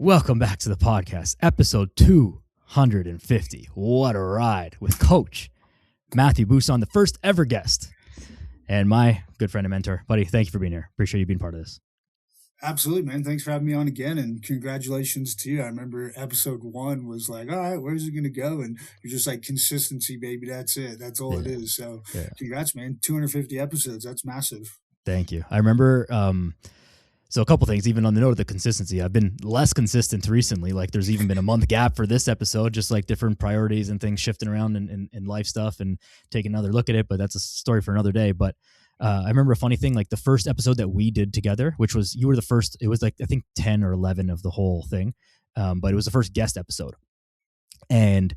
Welcome back to the podcast, episode 250. What a ride with Coach Matthew Bousson, the first ever guest, and my good friend and mentor. Buddy, thank you for being here. Appreciate you being part of this. Absolutely, man. Thanks for having me on again, and congratulations to you. I remember episode 1 was like, all right, where's it going to go? And you're just like, consistency, baby. That's it. That's all it is. So congrats, man. 250 episodes. That's massive. Thank you. I remember, so a couple things, even on the note of the consistency, I've been less consistent recently. Like there's even been a month gap for this episode, just like different priorities and things shifting around in life stuff and taking another look at it. But that's a story for another day. But I remember a funny thing, like the first episode that we did together, which was, you were the first, it was like, I think 10 or 11 of the whole thing. But it was the first guest episode. And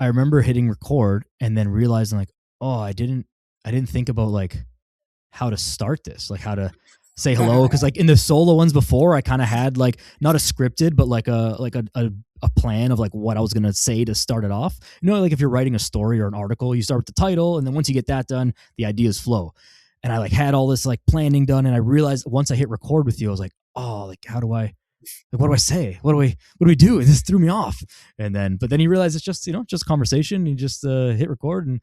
I remember hitting record and then realizing like, oh, I didn't think about like how to start this, like how to say hello. Cause like in the solo ones before, I kind of had like, not a scripted, but like a plan of like what I was going to say to start it off. You know, like if you're writing a story or an article, you start with the title. And then once you get that done, the ideas flow. And I like had all this like planning done. And I realized once I hit record with you, I was like, oh, like, what do I say? What do we do? This threw me off. And then, but then you realize it's just, just conversation. You just hit record and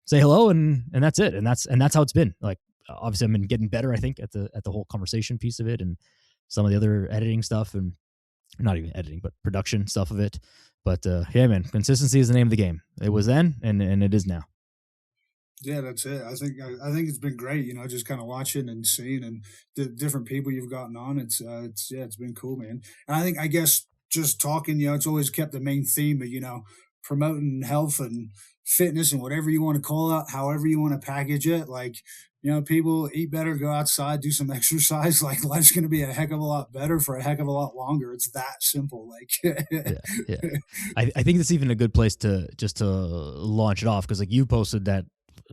say hello and that's it. And that's how it's been. Like, obviously I've been getting better, I think, at the whole conversation piece of it and some of the other editing stuff, and not even editing, but production stuff of it. But yeah, man, consistency is the name of the game. It was then and it is now. Yeah, that's it. I think it's been great, just kind of watching and seeing and the different people you've gotten on. It's been cool, man. And I guess just talking, it's always kept the main theme of, promoting health and fitness and whatever you want to call it, however you want to package it. Like, people eat better, go outside, do some exercise. Like life's going to be a heck of a lot better for a heck of a lot longer. It's that simple. Like, yeah. I think that's even a good place to launch it off. Cause like you posted that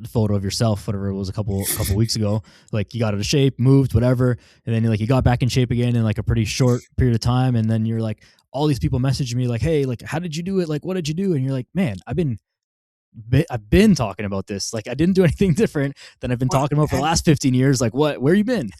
photo of yourself, whatever it was, a couple weeks ago, like you got out of shape, moved, whatever. And then you got back in shape again in like a pretty short period of time. And then you're like, all these people messaging me like, hey, like, how did you do it? Like, what did you do? And you're like, man, I've been talking about this. Like I didn't do anything different than I've been talking about for the last 15 years. Like where you been?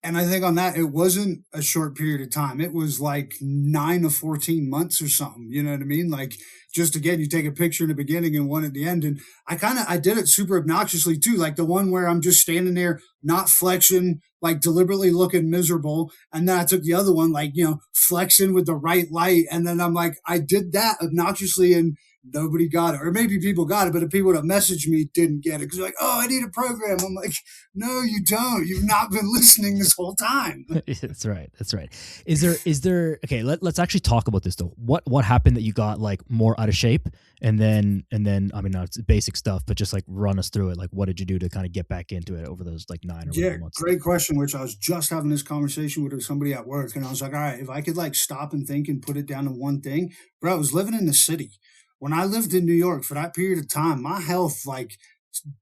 And I think on that, it wasn't a short period of time. It was like 9 to 14 months or something. You know what I mean? Like just again, you take a picture in the beginning and one at the end. And I did it super obnoxiously too. Like the one where I'm just standing there, not flexing, like deliberately looking miserable. And then I took the other one, like, flexing with the right light. And then I'm like, I did that obnoxiously and nobody got it. Or maybe people got it, but the people that messaged me didn't get it. Because they're like, oh, I need a program. I'm like, no, you don't. You've not been listening this whole time. That's right. Is there, okay, let's actually talk about this though. What happened that you got like more out of shape? And then, I mean, no, it's basic stuff, but just like run us through it. Like, what did you do to kind of get back into it over those like 9 or months? Great question, which I was just having this conversation with somebody at work. And I was like, all right, if I could like stop and think and put it down to one thing, bro, I was living in the city. When I lived in New York for that period of time, my health like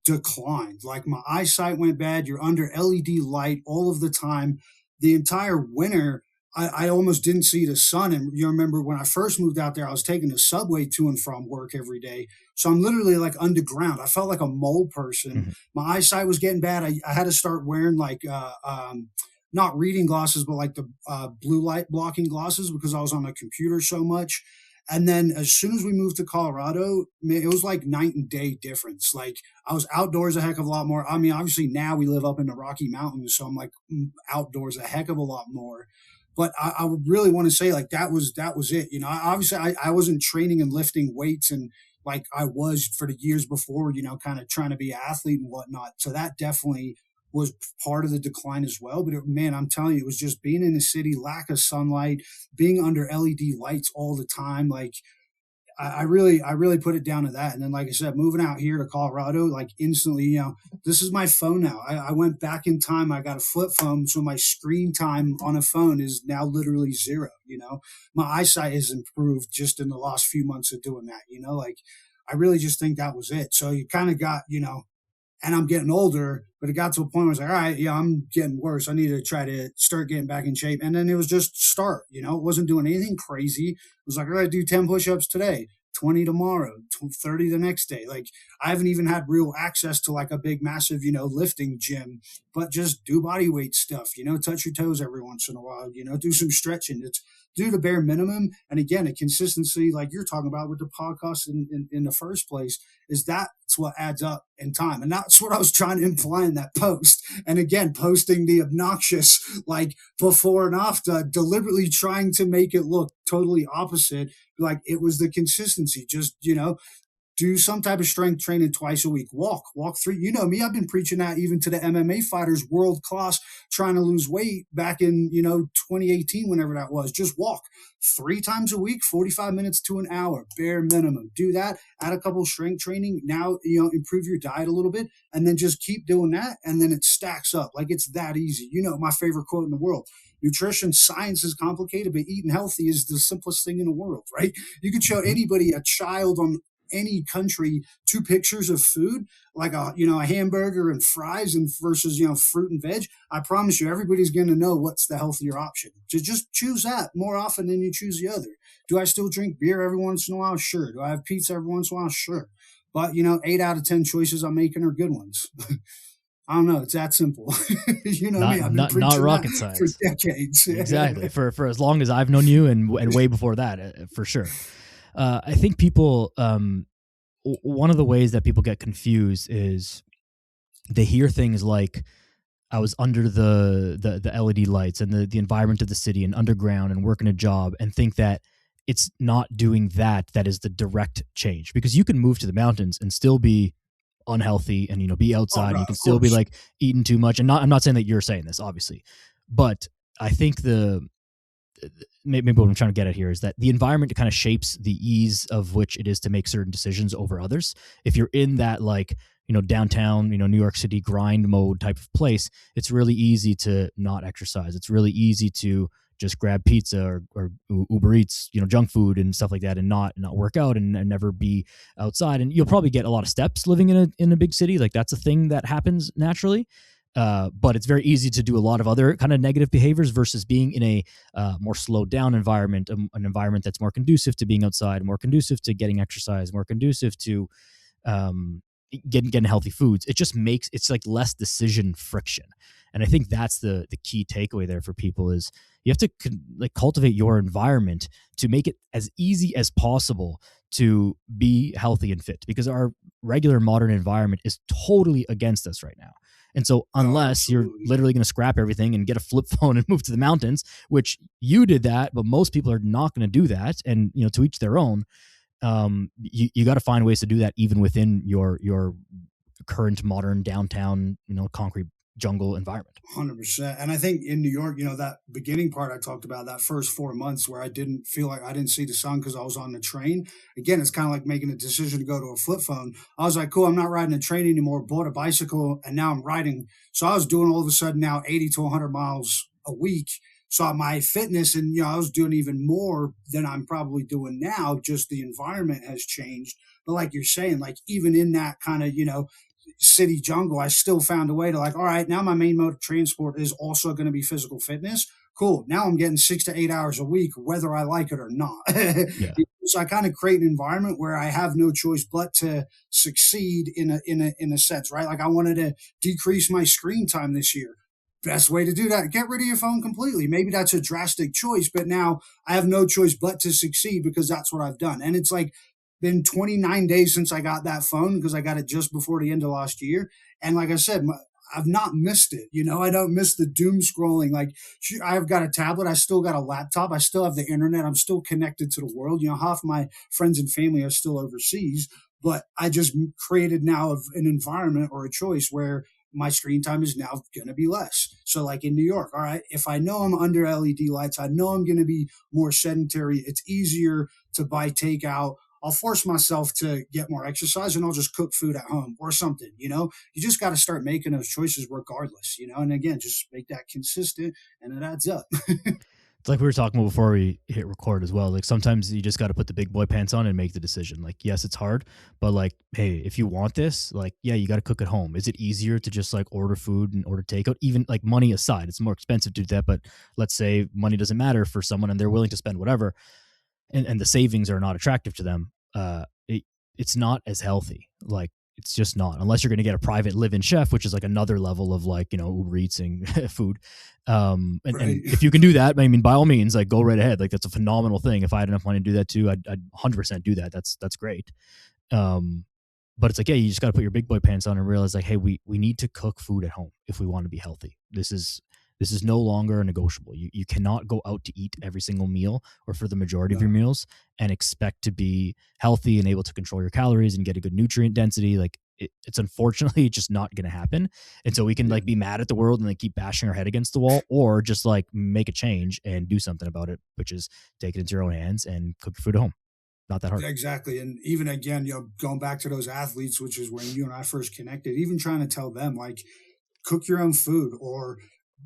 declined. Like my eyesight went bad. You're under LED light all of the time. The entire winter, I almost didn't see the sun. And you remember when I first moved out there, I was taking the subway to and from work every day. So I'm literally like underground. I felt like a mole person. Mm-hmm. My eyesight was getting bad. I had to start wearing like not reading glasses, but like the blue light blocking glasses because I was on a computer so much. And then as soon as we moved to Colorado, man, it was like night and day difference. Like I was outdoors a heck of a lot more. I mean, obviously now we live up in the Rocky Mountains, so I'm like outdoors a heck of a lot more. But I would really want to say like that was it. I wasn't training and lifting weights and like I was for the years before, kind of trying to be an athlete and whatnot. So that definitely was part of the decline as well. But man, I'm telling you, it was just being in the city, lack of sunlight, being under LED lights all the time. Like I really put it down to that. And then, like I said, moving out here to Colorado, like instantly, this is my phone now. I went back in time. I got a flip phone. So my screen time on a phone is now literally 0. My eyesight has improved just in the last few months of doing that, like I really just think that was it. So you kind of got, and I'm getting older, but it got to a point where I was like, all right, yeah, I'm getting worse. I need to try to start getting back in shape. And then it was just start, it wasn't doing anything crazy. It was like, all right, do 10 push-ups today, 20 tomorrow, 30 the next day. Like I haven't even had real access to like a big, massive, lifting gym, but just do body weight stuff, touch your toes every once in a while, do some stretching. It's do the bare minimum. And again, a consistency like you're talking about with the podcast in the first place is that's what adds up in time. And that's what I was trying to imply in that post. And again, posting the obnoxious, like before and after, deliberately trying to make it look totally opposite. Like it was the consistency, just, do some type of strength training twice a week. Walk through. You know me, I've been preaching that even to the MMA fighters, world class, trying to lose weight back in, 2018, whenever that was. Just walk 3 times a week, 45 minutes to an hour, bare minimum. Do that, add a couple of strength training. Now, improve your diet a little bit, and then just keep doing that. And then it stacks up. Like it's that easy. My favorite quote in the world. Nutrition science is complicated, but eating healthy is the simplest thing in the world, right? You could show anybody, a child on any country, 2 pictures of food, like a hamburger and fries and versus, fruit and veg. I promise you, everybody's going to know what's the healthier option. So just choose that more often than you choose the other. Do I still drink beer every once in a while? Sure. Do I have pizza every once in a while? Sure. But 8 out of 10 choices I'm making are good ones. I don't know. It's that simple. Me. I've been not rocket science for decades. Exactly. For as long as I've known you and way before that, for sure. I think people, one of the ways that people get confused is they hear things like, I was under the LED lights and the environment of the city and underground and working a job, and think that it's not doing that is the direct change, because you can move to the mountains and still be unhealthy and be outside, and you can still be like eating too much. And I'm not saying that you're saying this, obviously, but I think maybe what I'm trying to get at here is that the environment kind of shapes the ease of which it is to make certain decisions over others. If you're in that downtown, New York City grind mode type of place, it's really easy to not exercise. It's really easy to just grab pizza or Uber Eats, junk food and stuff like that, and not work out and never be outside. And you'll probably get a lot of steps living in a big city. Like that's a thing that happens naturally. But it's very easy to do a lot of other kind of negative behaviors versus being in a more slowed down environment, an environment that's more conducive to being outside, more conducive to getting exercise, more conducive to getting healthy foods. It just makes it's like less decision friction. And I think that's the key takeaway there for people is you have to cultivate your environment to make it as easy as possible to be healthy and fit, because our regular modern environment is totally against us right now. And so unless you're literally going to scrap everything and get a flip phone and move to the mountains, which you did that, but most people are not going to do that. And, to each their own, you got to find ways to do that even within your current modern downtown, concrete jungle environment. 100%. And I think in New York, that beginning part I talked about, that first 4 months where I didn't feel like I didn't see the sun because I was on the train. Again, it's kind of like making a decision to go to a flip phone. I was like, cool, I'm not riding a train anymore, bought a bicycle, and now I'm riding. So I was doing all of a sudden now 80 to 100 miles a week. So my fitness and, I was doing even more than I'm probably doing now. Just the environment has changed. But like you're saying, like even in that kind of, city jungle, I still found a way to all right, now my main mode of transport is also going to be physical fitness. Cool. Now I'm getting 6 to 8 hours a week, whether I like it or not. Yeah. So I kind of create an environment where I have no choice but to succeed in a sense, right? Like I wanted to decrease my screen time this year. Best way to do that, get rid of your phone completely. Maybe that's a drastic choice, but now I have no choice but to succeed because that's what I've done. And it's been 29 days since I got that phone because I got it just before the end of last year. And like I said, I've not missed it. I don't miss the doom scrolling. Like I've got a tablet. I still got a laptop. I still have the internet. I'm still connected to the world. Half my friends and family are still overseas, but I just created now an environment or a choice where my screen time is now going to be less. So like in New York, all right, if I know I'm under LED lights, I know I'm going to be more sedentary. It's easier to buy takeout. I'll force myself to get more exercise and I'll just cook food at home or something, you just got to start making those choices regardless, and again, just make that consistent and it adds up. It's like we were talking about before we hit record as well. Like sometimes you just got to put the big boy pants on and make the decision. Like, yes, it's hard, but hey, if you want this, yeah, you got to cook at home. Is it easier to just order food and order takeout? Even money aside, it's more expensive to do that. But let's say money doesn't matter for someone and they're willing to spend whatever. And the savings are not attractive to them, it's not as healthy. It's just not, unless you're going to get a private live-in chef, which is like another level of like, Uber Eats and food. And Right. if you can do that, I mean, by all means, like go right ahead. Like that's a phenomenal thing. If I had enough money to do that too, I'd 100% do that. That's great. Um, but it's like, yeah, you just got to put your big boy pants on and realize like, hey, we need to cook food at home if we want to be healthy. This is no longer a negotiable. You cannot go out to eat every single meal or for the majority of your No. meals and expect to be healthy and able to control your calories and get a good nutrient density. Like it's unfortunately just not going to happen. And so we can Yeah. like be mad at the world and like keep bashing our head against the wall, or just like make a change and do something about it, which is take it into your own hands and cook your food at home. Not that hard. Exactly. And even again, going back to those athletes, which is when you and I first connected, even trying to tell them like, cook your own food, or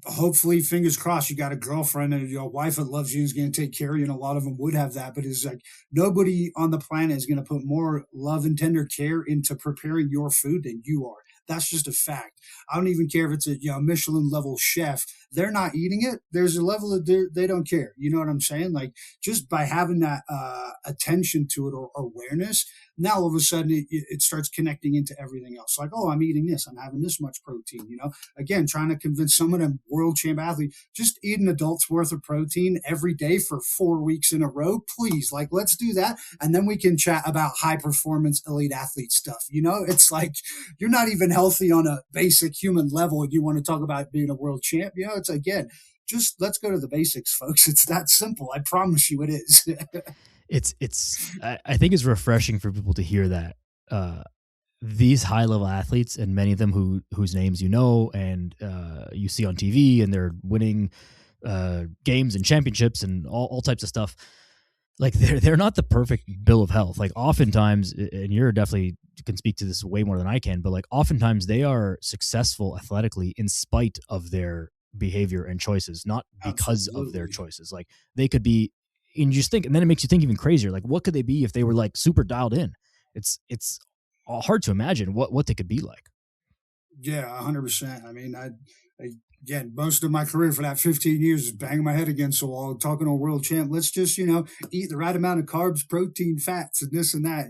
hopefully, fingers crossed, you got a girlfriend and your wife that loves you is going to take care of you. And a lot of them would have that, but it's like nobody on the planet is going to put more love and tender care into preparing your food than you are. That's just a fact. I don't even care if it's a Michelin level chef. They're not eating it. There's a level of they don't care. You know what I'm saying? Like just by having that attention to it, or awareness, now all of a sudden it starts connecting into everything else. Like, oh, I'm eating this. I'm having this much protein. Again, trying to convince some of them world champ athlete, just eat an adult's worth of protein every day for 4 weeks in a row, please. Like, let's do that. And then we can chat about high performance elite athlete stuff. It's like, you're not even healthy on a basic human level. You want to talk about being a world champ. It's again, just let's go to the basics, folks. It's that simple. I promise you it is. I think it's refreshing for people to hear that, these high level athletes, and many of them whose names and you see on TV, and they're winning games and championships and all types of stuff. Like they're not the perfect bill of health. Like oftentimes, and you're definitely can speak to this way more than I can, but like oftentimes they are successful athletically in spite of their behavior and choices, not because of their Absolutely. choices. Like they could be, and you just think, and then it makes you think even crazier. Like what could they be if they were like super dialed in? It's hard to imagine what they could be like. Yeah, 100%. I mean, again, most of my career for that 15 years is banging my head against the wall, talking to a world champ. Let's just, eat the right amount of carbs, protein, fats, and this and that,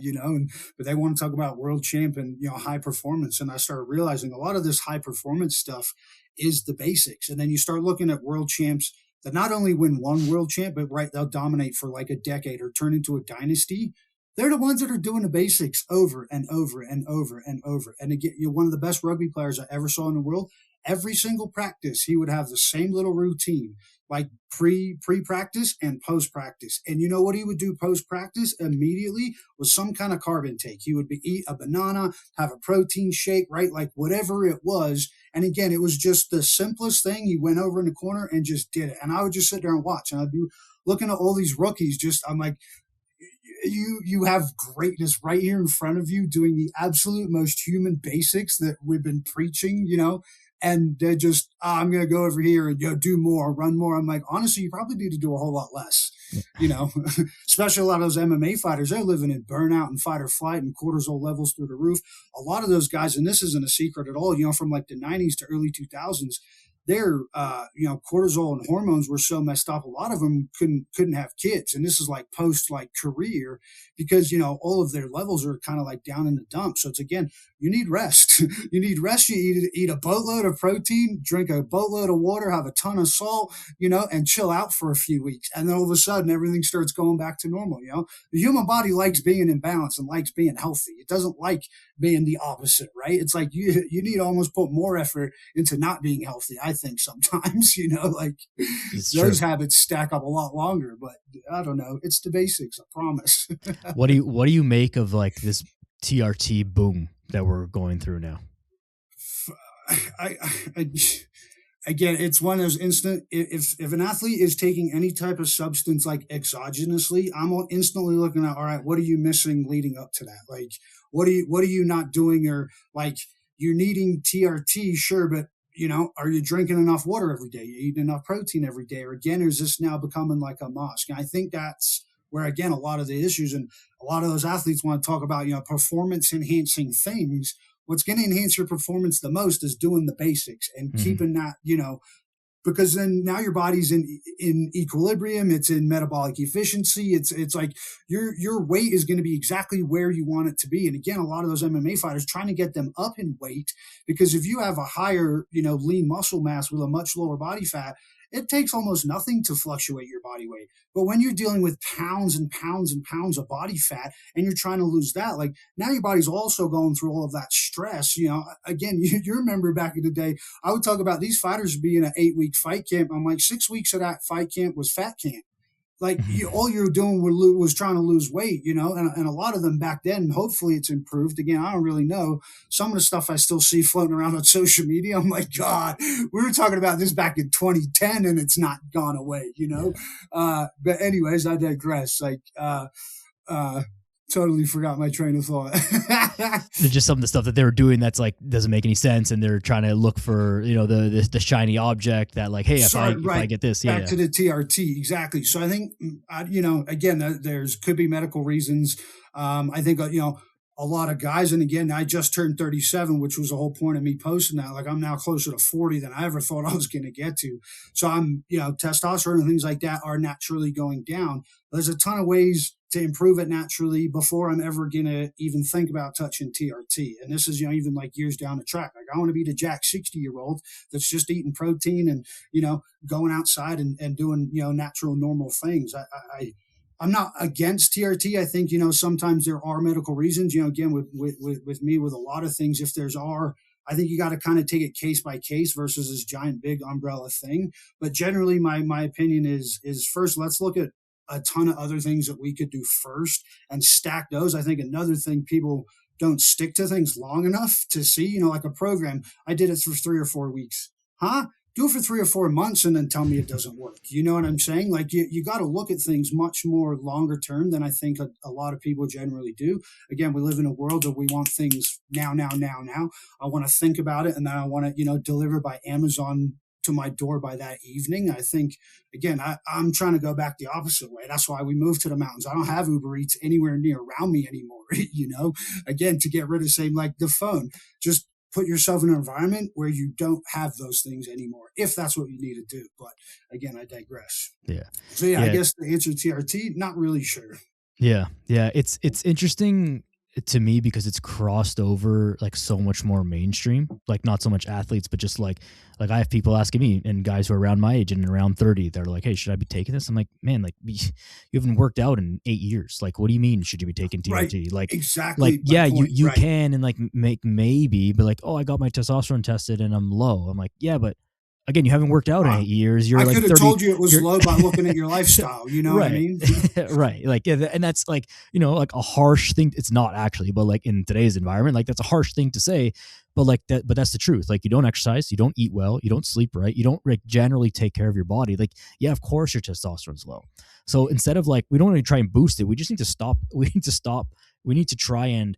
but they want to talk about world champ and, high performance. And I started realizing a lot of this high performance stuff is the basics. And then you start looking at world champs that not only win one world champ, but they'll dominate for like a decade or turn into a dynasty. They're the ones that are doing the basics over and over and over and over. And again, you're one of the best rugby players I ever saw in the world. Every single practice, he would have the same little routine, like pre practice and post practice. And you know what he would do post practice immediately was some kind of carb intake. He would eat a banana, have a protein shake, right? Like whatever it was. And again, it was just the simplest thing. He went over in the corner and just did it. And I would just sit there and watch. And I'd be looking at all these rookies. I'm like, you have greatness right here in front of you, doing the absolute most human basics that we've been preaching, and they're just, I'm going to go over here and do more, run more. I'm like, honestly, you probably need to do a whole lot less, especially a lot of those MMA fighters. They're living in burnout and fight or flight and cortisol levels through the roof. A lot of those guys, and this isn't a secret at all, from like the 90s to early 2000s, their cortisol and hormones were so messed up. A lot of them couldn't have kids, and this is like post like career, because all of their levels are kind of like down in the dumps. So it's again, you need rest. You need rest. You eat a boatload of protein, drink a boatload of water, have a ton of salt, and chill out for a few weeks, and then all of a sudden everything starts going back to normal. The human body likes being in balance and likes being healthy. It doesn't like being the opposite, right? It's like you need to almost put more effort into not being healthy. I think sometimes, like It's those true. habits stack up a lot longer, but I don't know. It's the basics, I promise. What do you make of like this TRT boom that we're going through now? I, I, again, it's one of those instant. If an athlete is taking any type of substance like exogenously, I'm instantly looking at, all right, what are you missing leading up to that? Like, what are you not doing? Or like, you're needing TRT, sure, but are you drinking enough water every day? You eating enough protein every day? Or again, is this now becoming like a must? And I think that's where again a lot of the issues, and a lot of those athletes want to talk about performance enhancing things. What's going to enhance your performance the most is doing the basics and Mm-hmm. keeping that because then now your body's in equilibrium, it's in metabolic efficiency, it's like your weight is going to be exactly where you want it to be. And again, a lot of those MMA fighters trying to get them up in weight, because if you have a higher, lean muscle mass with a much lower body fat, it takes almost nothing to fluctuate your body weight. But when you're dealing with pounds and pounds and pounds of body fat and you're trying to lose that, like now your body's also going through all of that stress. Again, you remember back in the day, I would talk about these fighters being an 8-week fight camp. I'm like, 6 weeks of that fight camp was fat camp. Like all you were doing was trying to lose weight, and a lot of them back then, hopefully it's improved. Again, I don't really know. Some of the stuff I still see floating around on social media, I'm like, God, we were talking about this back in 2010 and it's not gone away, But anyways, I digress. Totally forgot my train of thought. There's just some of the stuff that they were doing that's like doesn't make any sense, and they're trying to look for the shiny object that like, hey, if I get this, back to the TRT, exactly. So I think again, there's could be medical reasons. I think a lot of guys, and again, I just turned 37, which was the whole point of me posting that. Like I'm now closer to 40 than I ever thought I was going to get to. So I'm testosterone and things like that are naturally going down. There's a ton of ways to improve it naturally before I'm ever going to even think about touching TRT. And this is, even like years down the track. Like I want to be the Jack 60-year-old that's just eating protein and, going outside and doing, natural, normal things. I'm not against TRT. I think, sometimes there are medical reasons, again, with me, with a lot of things, if I think you got to kind of take it case by case versus this giant, big umbrella thing. But generally my opinion is first, let's look at a ton of other things that we could do first and stack those. I think another thing, people don't stick to things long enough to see, like a program. I did it for 3 or 4 weeks. Do it for 3 or 4 months and then tell me it doesn't work. You know what I'm saying? Like you got to look at things much more longer term than I think a lot of people generally do. Again, we live in a world that we want things now. I want to think about it, and then I want to, deliver by Amazon to my door by that evening. I think, again, I'm trying to go back the opposite way. That's why we moved to the mountains. I don't have Uber Eats anywhere near around me anymore, again, to get rid of, say, like the phone. Just put yourself in an environment where you don't have those things anymore, if that's what you need to do. But again, I digress. Yeah. So I guess the answer to TRT, not really sure. Yeah. It's interesting to me because it's crossed over like so much more mainstream, like not so much athletes, but just like I have people asking me and guys who are around my age and around 30, they're like, hey, should I be taking this? I'm like, man, like you haven't worked out in 8 years. Like, what do you mean? Should you be taking TRT? Right. Like, exactly. Like, yeah, point. you right. can, and like maybe, but like, oh, I got my testosterone tested and I'm low. I'm like, yeah, but again, you haven't worked out in 8 years. You're like 30. I could have told you it was low by looking at your lifestyle. You know right. what I mean? Right. Like, yeah, and that's like, like a harsh thing. It's not actually, but like in today's environment, like that's a harsh thing to say, but like that, but that's the truth. Like you don't exercise, you don't eat well, you don't sleep right, you don't like generally take care of your body. Like, yeah, of course your testosterone's low. So instead of like, we don't really try and boost it. We just need to stop. We need to try and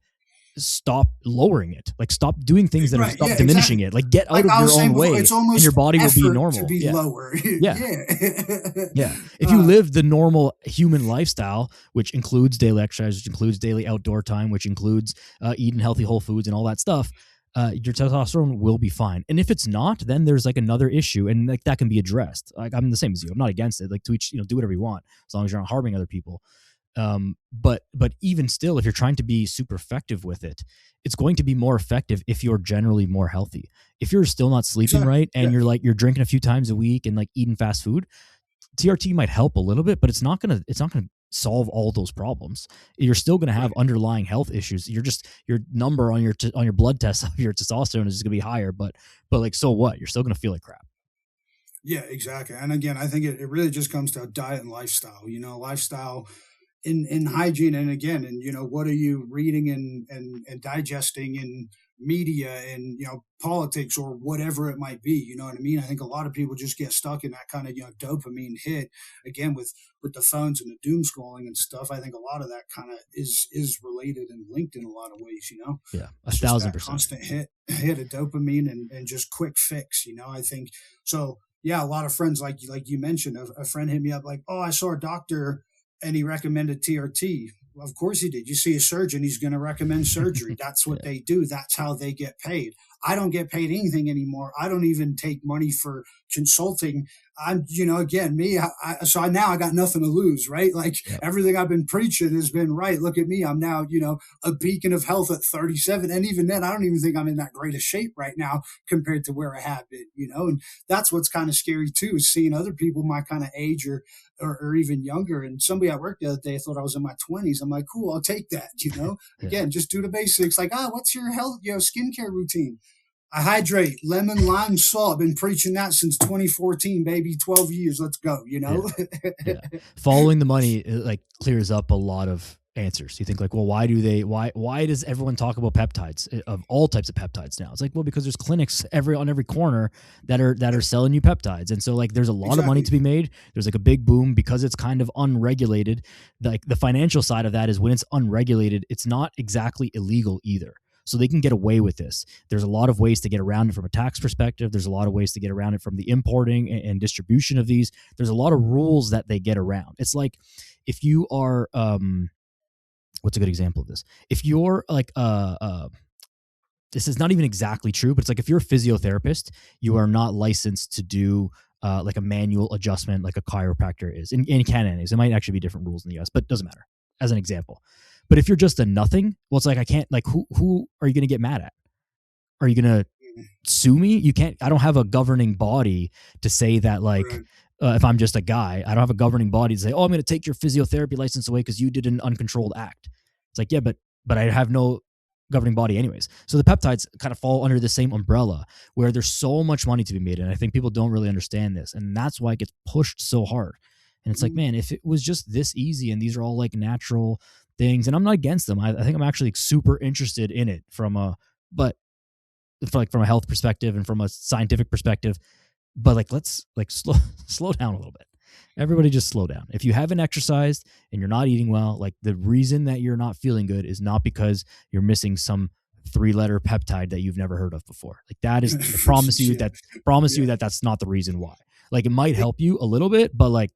stop lowering it. Like stop doing things that are diminishing it. Like get out of your own way, and your body will be normal. To be lower. Yeah. If you live the normal human lifestyle, which includes daily exercise, which includes daily outdoor time, which includes eating healthy whole foods and all that stuff, your testosterone will be fine. And if it's not, then there's like another issue, and like that can be addressed. Like I'm the same as you. I'm not against it. Like to each, do whatever you want as long as you're not harming other people. But even still, if you're trying to be super effective with it, it's going to be more effective if you're generally more healthy. If you're still not sleeping right and you're drinking a few times a week and like eating fast food, TRT might help a little bit, but it's not gonna solve all those problems. You're still gonna have underlying health issues. Your number on your blood test of your testosterone is gonna be higher, but like, so what? You're still gonna feel like crap. Yeah, exactly. And again, I think it really just comes to diet and lifestyle. Lifestyle. In hygiene, and again, and what are you reading and digesting in media and politics or whatever it might be. You know what I mean? I think a lot of people just get stuck in that kind of dopamine hit again with the phones and the doom scrolling and stuff. I think a lot of that kind of is related and linked in a lot of ways. Yeah, 1,000%. Constant hit of dopamine and just quick fix. I think so. Yeah, a lot of friends like you mentioned. A friend hit me up like, oh, I saw a doctor and he recommended TRT. Of course he did. You see a surgeon, he's going to recommend surgery. That's what they do. That's how they get paid. I don't get paid anything anymore. I don't even take money for consulting. I'm, again, me, now I got nothing to lose, right? Like Yep. everything I've been preaching has been right. Look at me. I'm now, a beacon of health at 37. And even then, I don't even think I'm in that great a shape right now compared to where I have been, and that's what's kind of scary too, is seeing other people my kind of age or even younger. And somebody at work the other day thought I was in my 20s. I'm like, cool, I'll take that. Yeah. Again, just do the basics. Like, what's your health, skincare routine? I hydrate, lemon, lime, salt. Been preaching that since 2014, baby. 12 years. Let's go. Yeah. Yeah. Following the money, it like clears up a lot of answers. You think like, well, why does everyone talk about peptides, of all types of peptides now? It's like, well, because there's clinics on every corner that are selling you peptides. And so like, there's a lot of money to be made. There's like a big boom because it's kind of unregulated. Like the financial side of that is when it's unregulated, it's not exactly illegal either. So they can get away with this. There's a lot of ways to get around it from a tax perspective. There's a lot of ways to get around it from the importing and distribution of these. There's a lot of rules that they get around. It's like if you are, what's a good example of this? If you're like, this is not even exactly true, but it's like if you're a physiotherapist, you are not licensed to do like a manual adjustment like a chiropractor is. In Canada, it might actually be different rules in the US, but it doesn't matter, as an example. But if you're just a nothing, well, it's like, I can't, like, who are you going to get mad at? Are you going to sue me? You can't, I don't have a governing body to say that, like, if I'm just a guy, I don't have a governing body to say, oh, I'm going to take your physiotherapy license away because you did an uncontrolled act. It's like, yeah, but I have no governing body anyways. So the peptides kind of fall under the same umbrella where there's so much money to be made. And I think people don't really understand this. And that's why it gets pushed so hard. And it's like, man, if it was just this easy and these are all like natural things, and I'm not against them. I think I'm actually super interested in it from a health perspective and from a scientific perspective. But like, let's like slow down a little bit. Everybody just slow down. If you haven't exercised and you're not eating well, like the reason that you're not feeling good is not because you're missing some 3-letter peptide that you've never heard of before. Like that is, I promise you you that that's not the reason why. Like it might help you a little bit, but like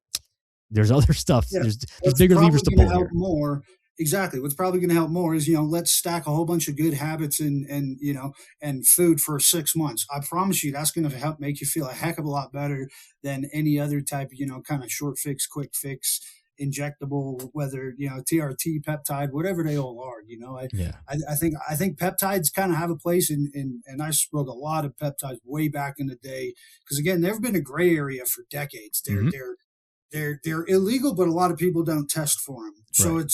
there's other stuff. Yeah. There's bigger levers to pull here. More. Exactly. What's probably going to help more is, let's stack a whole bunch of good habits and food for 6 months. I promise you that's going to help make you feel a heck of a lot better than any other type of, kind of short fix, quick fix, injectable, whether, TRT, peptide, whatever they all are, I think peptides kind of have a place and I spoke a lot of peptides way back in the day. Cause again, they've been a gray area for decades. They're illegal, but a lot of people don't test for them. So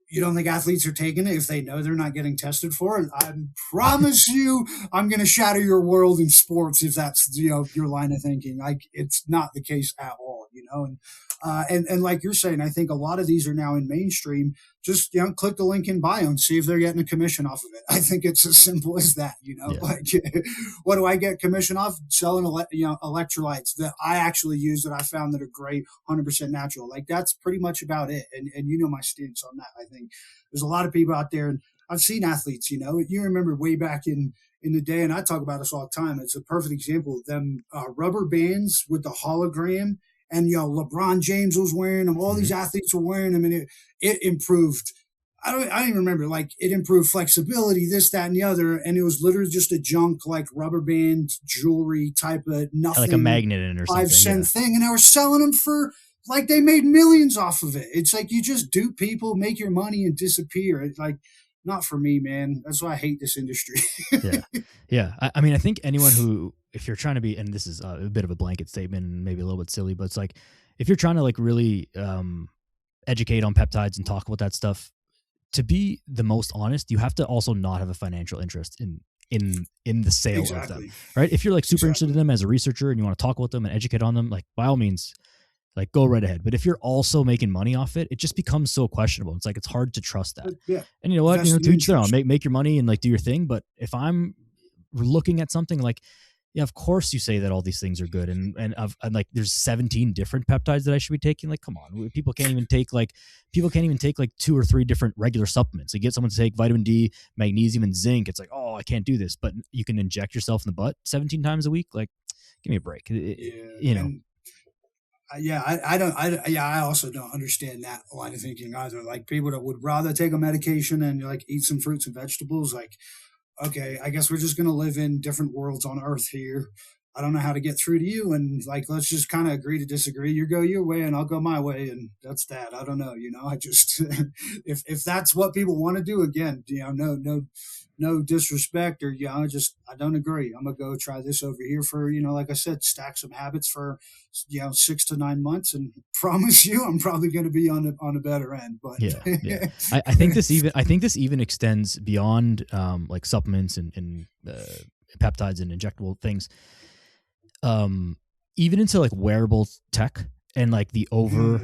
you don't think athletes are taking it if they know they're not getting tested for it? I promise you, I'm going to shatter your world in sports if that's your line of thinking. Like it's not the case at all, and like you're saying, I think a lot of these are now in mainstream. Just click the link in bio and see if they're getting a commission off of it. I think it's as simple as that. Like what do I get commission off? Selling electrolytes that I actually use that I found that are great, 100% natural. Like that's pretty much about it. And my stance on that. I think there's a lot of people out there, and I've seen athletes. You remember way back in the day, and I talk about this all the time. It's a perfect example of them rubber bands with the hologram. And LeBron James was wearing them. All these athletes were wearing them, and it improved. I don't even remember. Like it improved flexibility, this, that, and the other. And it was literally just a junk like rubber band jewelry type of nothing, like a magnet in or something, 5-cent thing, and they were selling them for like they made millions off of it. It's like you just dupe people, make your money, and disappear. It's like not for me, man. That's why I hate this industry. Yeah. I mean, I think anyone who, if you're trying to be, and this is a bit of a blanket statement and maybe a little bit silly, but it's like, if you're trying to like really educate on peptides and talk about that stuff, to be the most honest, you have to also not have a financial interest in the sale of them, right? If you're like super interested in them as a researcher and you want to talk about them and educate on them, like by all means, like go right ahead. But if you're also making money off it, it just becomes so questionable. It's like, it's hard to trust that. Yeah. And you know what, to each their own, make your money and like do your thing. But if I'm looking at something like, yeah, of course you say that all these things are good. And like, there's 17 different peptides that I should be taking. Like, come on, people can't even take like 2 or 3 different regular supplements. You get someone to take vitamin D, magnesium, and zinc. It's like, oh, I can't do this, but you can inject yourself in the butt 17 times a week. Like, give me a break. I also don't understand that line of thinking either. Like people that would rather take a medication and like eat some fruits and vegetables. Like okay, I guess we're just going to live in different worlds on Earth here. I don't know how to get through to you. And like, let's just kind of agree to disagree. You go your way and I'll go my way. And that's that. I don't know. I just, if that's what people want to do, again, no disrespect or, I don't agree. I'm going to go try this over here for, like I said, stack some habits for, 6 to 9 months and promise you I'm probably going to be on a better end. But Yeah, yeah. I think this even extends beyond like supplements and peptides and injectable things, even into like wearable tech and like the over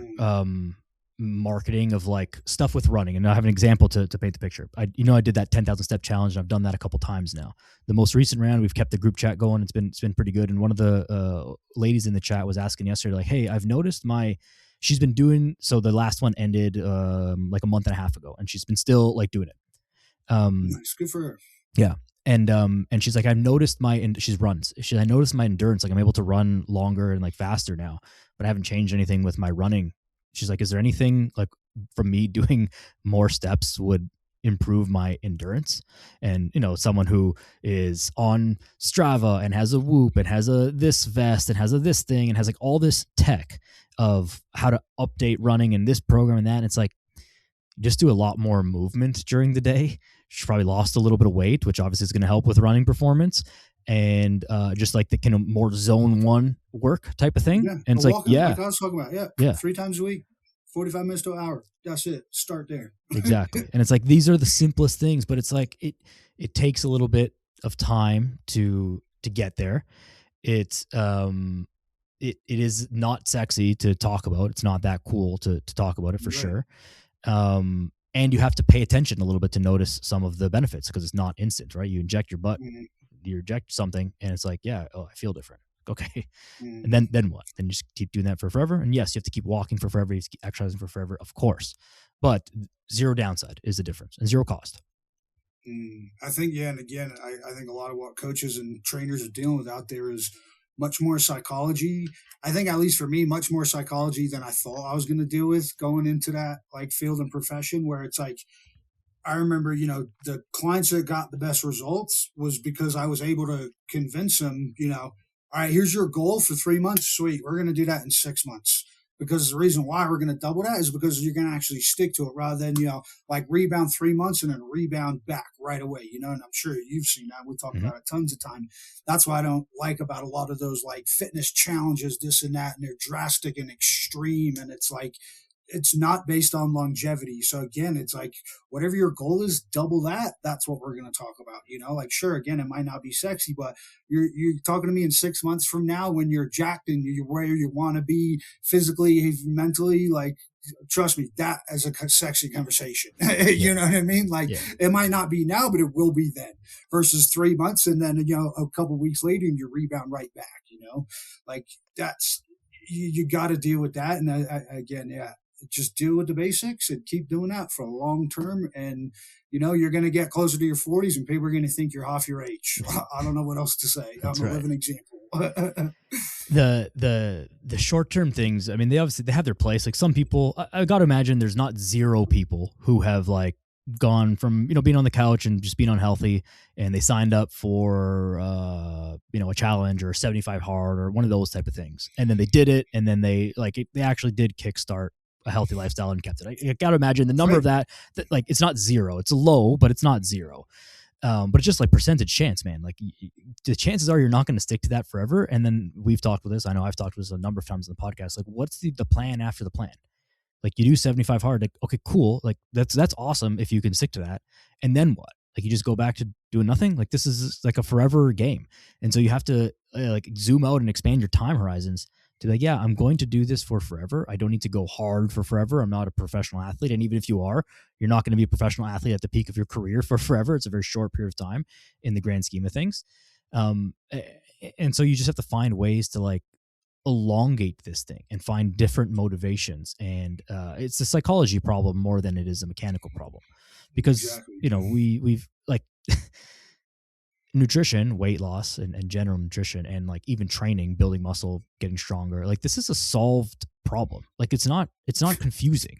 marketing of like stuff with running. And I have an example to paint the picture. I did that 10,000 step challenge, and I've done that a couple times now. The most recent round, we've kept the group chat going. It's been pretty good. And one of the ladies in the chat was asking yesterday, like, hey, I've noticed she's been doing, so the last one ended like a month and a half ago, and she's been still like doing it. Nice, good for her. Yeah. And she's like, I noticed I noticed my endurance. Like I'm able to run longer and like faster now, but I haven't changed anything with my running. She's like, is there anything like from me doing more steps would improve my endurance? And someone who is on Strava and has a Whoop and has a this vest and has a this thing and has like all this tech of how to update running and this program and that. And it's like, just do a lot more movement during the day. She probably lost a little bit of weight, which obviously is going to help with running performance, and just like the kind of more zone one work type of thing. Yeah, and it's like, like I was talking about, yeah, 3 times a week, 45 minutes to an hour. That's it. Start there. Exactly. And it's like, these are the simplest things, but it's like, it takes a little bit of time to get there. It's, it is not sexy to talk about. It's not that cool to talk about it for sure. And you have to pay attention a little bit to notice some of the benefits, because it's not instant, right? You inject your butt, you inject something, and it's like, I feel different. Okay. And then what? Then you just keep doing that for forever. And yes, you have to keep walking for forever. You have to keep exercising for forever, of course. But zero downside is the difference, and zero cost. I think, and again, I think a lot of what coaches and trainers are dealing with out there is much more psychology. I think, at least for me, much more psychology than I thought I was going to deal with going into that like field and profession, where it's like, I remember, the clients that got the best results was because I was able to convince them, all right, here's your goal for 3 months. Sweet. We're going to do that in 6 months. Because the reason why we're going to double that is because you're going to actually stick to it, rather than, like rebound 3 months and then rebound back right away, and I'm sure you've seen that. We talk about it tons of time. That's what I don't like about a lot of those like fitness challenges, this and that, and they're drastic and extreme. And it's like, it's not based on longevity. So again, it's like, whatever your goal is, double that. That's what we're going to talk about. Like, sure, again, it might not be sexy, but you're talking to me in 6 months from now when you're jacked and you're where you want to be physically, mentally. Like, trust me, that is a sexy conversation. You know what I mean? Like, it might not be now, but it will be then. Versus 3 months and then a couple weeks later and you rebound right back. Like, that's, you got to deal with that. And again, just deal with the basics and keep doing that for a long term. And, you're going to get closer to your 40s and people are going to think you're half your age. I don't know what else to say. That's I'm a right. living example. The short-term things, I mean, they have their place. Like, some people, I got to imagine there's not zero people who have like gone from, being on the couch and just being unhealthy, and they signed up for, a challenge or 75 hard or one of those type of things. And then they did it. And then they actually did kickstart a healthy lifestyle and kept it. I got to imagine the number of that, like, it's not zero. It's low, but it's not zero. But it's just like percentage chance, man. Like, the chances are you're not going to stick to that forever. And then we've talked with this. I know I've talked with this a number of times in the podcast. Like, what's the plan after the plan? Like, you do 75 hard. Like, okay, cool. Like, that's awesome if you can stick to that. And then what? Like, you just go back to doing nothing? Like, this is like a forever game. And so you have to like zoom out and expand your time horizons to be like, yeah, I'm going to do this for forever. I don't need to go hard for forever. I'm not a professional athlete. And even if you are, you're not going to be a professional athlete at the peak of your career for forever. It's a very short period of time in the grand scheme of things. And so you just have to find ways to like elongate this thing and find different motivations. And it's a psychology problem more than it is a mechanical problem, because, we've like nutrition, weight loss, and general nutrition, and like even training, building muscle, getting stronger. Like, this is a solved problem. Like, it's not confusing.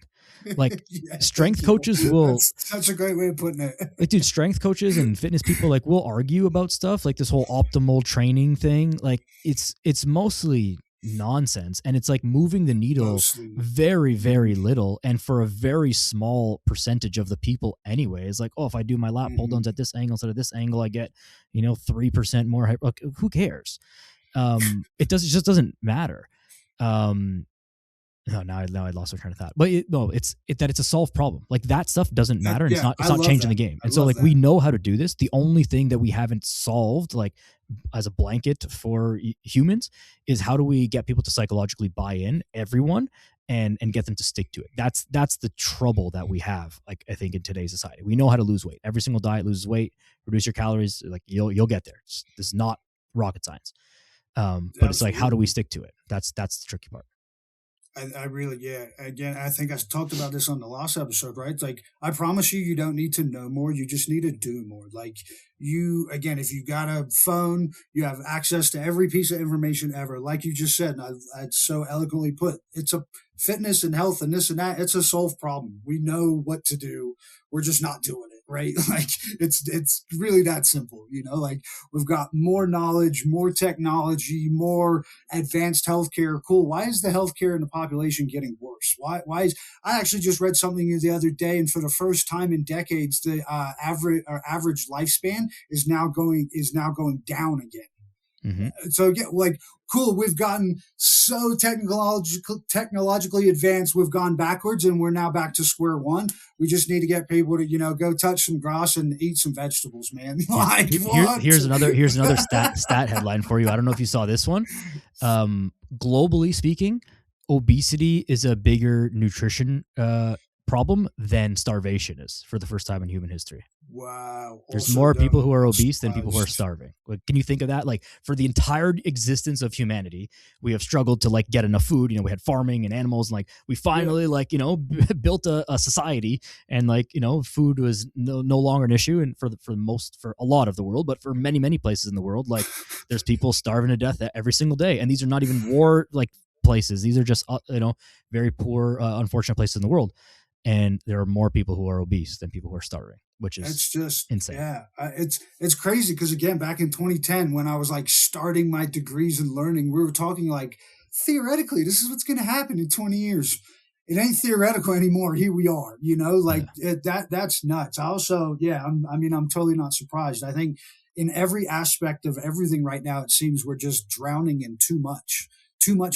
Like Yeah, thank strength you. coaches will That's such a great way of putting it. like, dude, strength coaches and fitness people like will argue about stuff like this whole optimal training thing. Like it's mostly nonsense, and it's like moving the needle Mostly. very, very little, and for a very small percentage of the people anyway. It's like, oh, if I do my lat pull downs at this angle instead of this angle, I get 3% more. Like, who cares? It just doesn't matter. No, now I lost my train of thought. But it's a solved problem. Like that stuff doesn't matter, and Yeah, it's I not love changing the that. game. I And so love like that. we know how to do this. The only thing that we haven't solved, like as a blanket for humans, is how do we get people to psychologically buy in, everyone, and get them to stick to it. That's the trouble that we have. Like I think in today's society, we know how to lose weight. Every single diet loses weight, reduce your calories. Like you'll get there. This is not rocket science. But it's like, how do we Absolutely. stick to it? That's the tricky part. I really, yeah. Again, I think I talked about this on the last episode, right? It's like, I promise you, you don't need to know more. You just need to do more. Like, again, if you got a phone, you have access to every piece of information ever. Like you just said, and I so eloquently put, it's a fitness and health and this and that. It's a solved problem. We know what to do. We're just not doing it, right? Like, it's really that simple, like we've got more knowledge, more technology, more advanced healthcare. Cool. Why is the healthcare in the population getting worse? Why is I actually just read something the other day, and for the first time in decades, the average lifespan is now going down again. Mm-hmm. So again, like, cool, we've gotten so technologically advanced, we've gone backwards, and we're now back to square one. We just need to get people to go touch some grass and eat some vegetables, man. Like, what? Here's another stat headline for you. I don't know if you saw this one. Globally speaking, obesity is a bigger nutrition problem than starvation is for the first time in human history. Wow. There's Also, more people though, who are I'm obese than people who are surprised. starving. Like, can you think of that? Like, for the entire existence of humanity, we have struggled to like get enough food. We had farming and animals, and like we finally built a society, and like food was no longer an issue. And for a lot of the world, but for many places in the world, like there's people starving to death every single day, and these are not even war like places. These are just very poor, unfortunate places in the world. And there are more people who are obese than people who are starving, which is It's just, insane. yeah, it's crazy because again, back in 2010, when I was like starting my degrees and learning, we were talking like theoretically, this is what's going to happen in 20 years. It ain't theoretical anymore. Here we are, like that's nuts. I also, yeah, I'm totally not surprised. I think in every aspect of everything right now, it seems we're just drowning in too much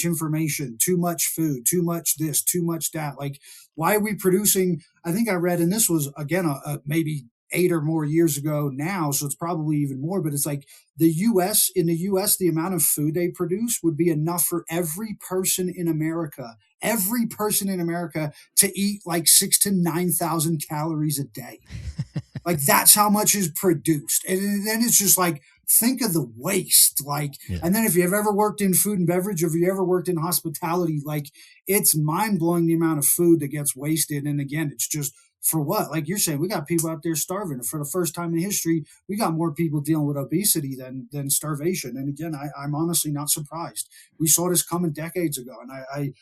information, too much food, too much this, too much that. Like, why are we producing? I think I read, and this was again maybe 8 or more years ago now, so it's probably even more. But it's like in the U.S., the amount of food they produce would be enough for every person in America to eat like 6,000 to 9,000 calories a day. Like, that's how much is produced. And then it's just like, think of the waste. Like, Yeah. and then if you've ever worked in food and beverage, or if you ever worked in hospitality, like, it's mind blowing the amount of food that gets wasted. And again, it's just for what? Like you're saying, we got people out there starving. For the first time in history, we got more people dealing with obesity than starvation. And again, I'm honestly not surprised. We saw this coming decades ago. And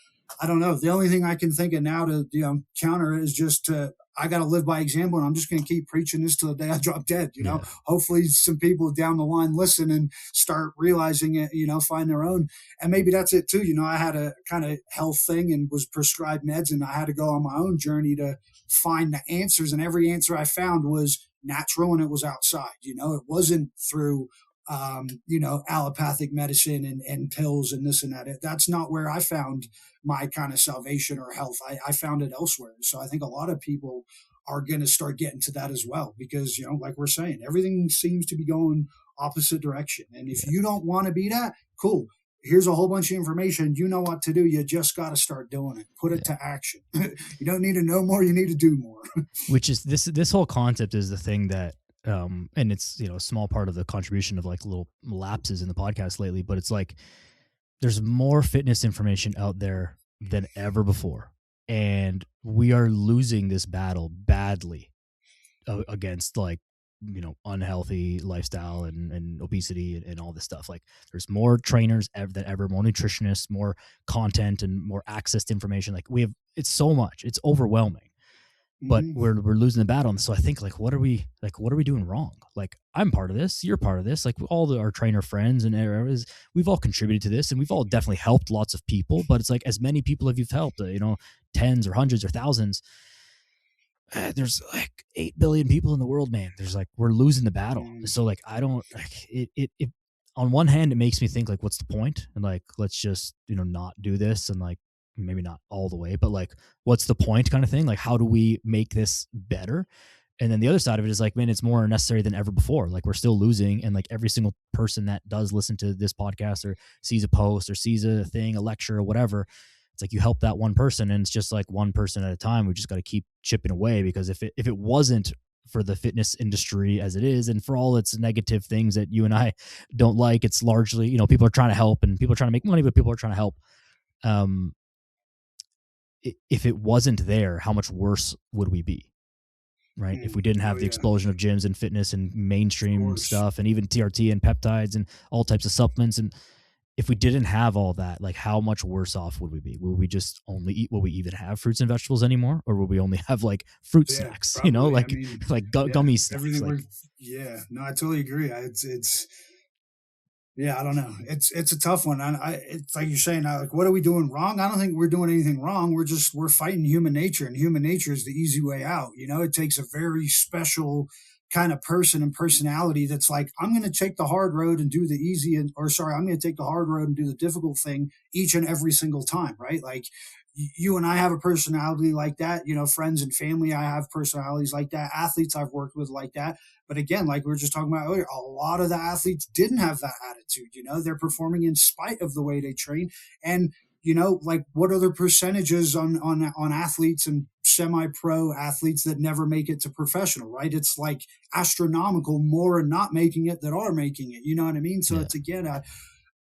I don't know. The only thing I can think of now to counter is just I got to live by example, and I'm just going to keep preaching this till the day I drop dead. Yeah. Hopefully some people down the line listen and start realizing it. Find their own, and maybe that's it too. I had a kind of health thing and was prescribed meds, and I had to go on my own journey to find the answers. And every answer I found was natural, and it was outside. It wasn't through allopathic medicine and pills and this and that. That's not where I found my kind of salvation or health. I found it elsewhere. So I think a lot of people are going to start getting to that as well, because, like we're saying, everything seems to be going opposite direction. And if you don't want to be that, cool. Here's a whole bunch of information. You know what to do. You just got to start doing it. Put it to action. You don't need to know more. You need to do more. Which is this whole concept is the thing that, and it's, a small part of the contribution of like little lapses in the podcast lately, but it's like, there's more fitness information out there than ever before. And we are losing this battle badly against like unhealthy lifestyle and obesity and all this stuff. Like there's more trainers than ever, more nutritionists, more content and more access to information. Like it's so much, it's overwhelming, but Hmm. we're losing the battle. And so I think like, what are we doing wrong? Like I'm part of this, you're part of this, like our trainer friends and areas, we've all contributed to this and we've all definitely helped lots of people, but it's like as many people have you've helped, tens or hundreds or thousands. There's like 8 billion people in the world, man. There's like, we're losing the battle. Hmm. So like, I don't like it on one hand, it makes me think like, what's the point? And like, let's just, not do this. And like, maybe not all the way, but like, what's the point kind of thing? Like, how do we make this better? And then the other side of it is like, man, it's more necessary than ever before. Like we're still losing. And like every single person that does listen to this podcast or sees a post or sees a thing, a lecture or whatever, it's like you help that one person and it's just like one person at a time. We just got to keep chipping away, because if it wasn't for the fitness industry as it is, and for all its negative things that you and I don't like, it's largely, people are trying to help and people are trying to make money, but people are trying to help. Um, if it wasn't there, how much worse would we be? Right. If we didn't Oh have the yeah, explosion of gyms and fitness and of mainstream course. stuff and even TRT and peptides and all types of supplements, and if we didn't have all that, like how much worse off would we be? Will we just only eat, will we even have fruits and vegetables anymore? Or will we only have like fruit Yeah, snacks, probably. I like, mean, like yeah, gummy snacks? everything Like, we're, yeah, no, I totally agree. It's yeah, I don't know. It's a tough one. It's like you're saying, like, what are we doing wrong? I don't think we're doing anything wrong. We're fighting human nature, and human nature is the easy way out. It takes a very special kind of person and personality that's like, I'm going to take the hard road and do the easy, or sorry, I'm going to take the hard road and do the difficult thing each and every single time, right? Like you and I have a personality like that. Friends and family, I have personalities like that. Athletes I've worked with like that. But again, like we were just talking about earlier, a lot of the athletes didn't have that attitude. They're performing in spite of the way they train. And like what are the percentages on athletes and semi-pro athletes that never make it to professional, right? It's like astronomical more not making it that are making it. You know what I mean? So yeah, it's again,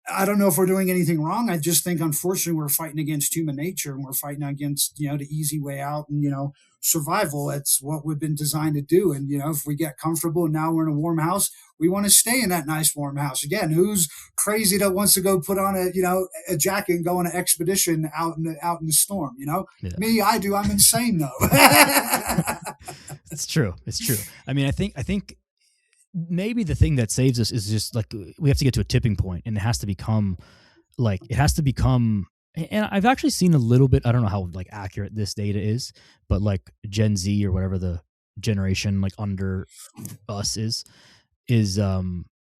I don't know if we're doing anything wrong. I just think, unfortunately, we're fighting against human nature and we're fighting against, the easy way out and, survival. It's what we've been designed to do. And, if we get comfortable and now we're in a warm house, we want to stay in that nice warm house. Again, who's crazy that wants to go put on a jacket and go on an expedition out in the storm? yeah. Me, I do. I'm insane though. It's true. It's true. I mean, I think maybe the thing that saves us is just like, we have to get to a tipping point, and it has to become, and I've actually seen a little bit, I don't know how like accurate this data is, but like Gen Z or whatever the generation like under us is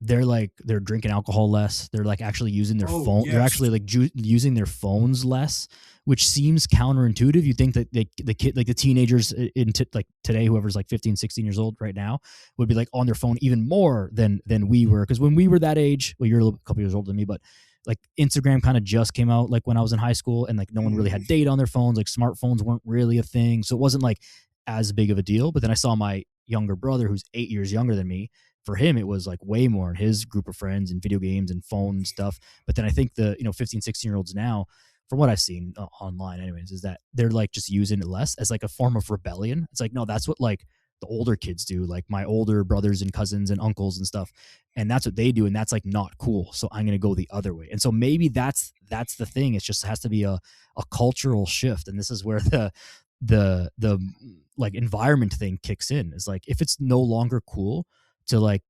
they're drinking alcohol less. They're like actually using their Oh phone. They're yes. actually like using their phones less, which seems counterintuitive. You think that the kid, like the teenagers like today, whoever's like 15, 16 years old right now, would be like on their phone even more than we were. Because when we were that age, well, you're a couple years older than me, but like Instagram kind of just came out like when I was in high school, and like no one really Mhm. had data on their phones. Like smartphones weren't really a thing, so it wasn't like as big of a deal. But then I saw my younger brother, who's 8 years younger than me. For him, it was like way more in his group of friends and video games and phone stuff. But then I think the 15, 16-year-olds now, from what I've seen online anyways, is that they're like just using it less as like a form of rebellion. It's like, no, that's what like the older kids do, like my older brothers and cousins and uncles and stuff, and that's what they do, and that's like not cool, so I'm going to go the other way. And so maybe that's the thing. It just has to be a cultural shift, and this is where the like environment thing kicks in. Is like, if it's no longer cool to like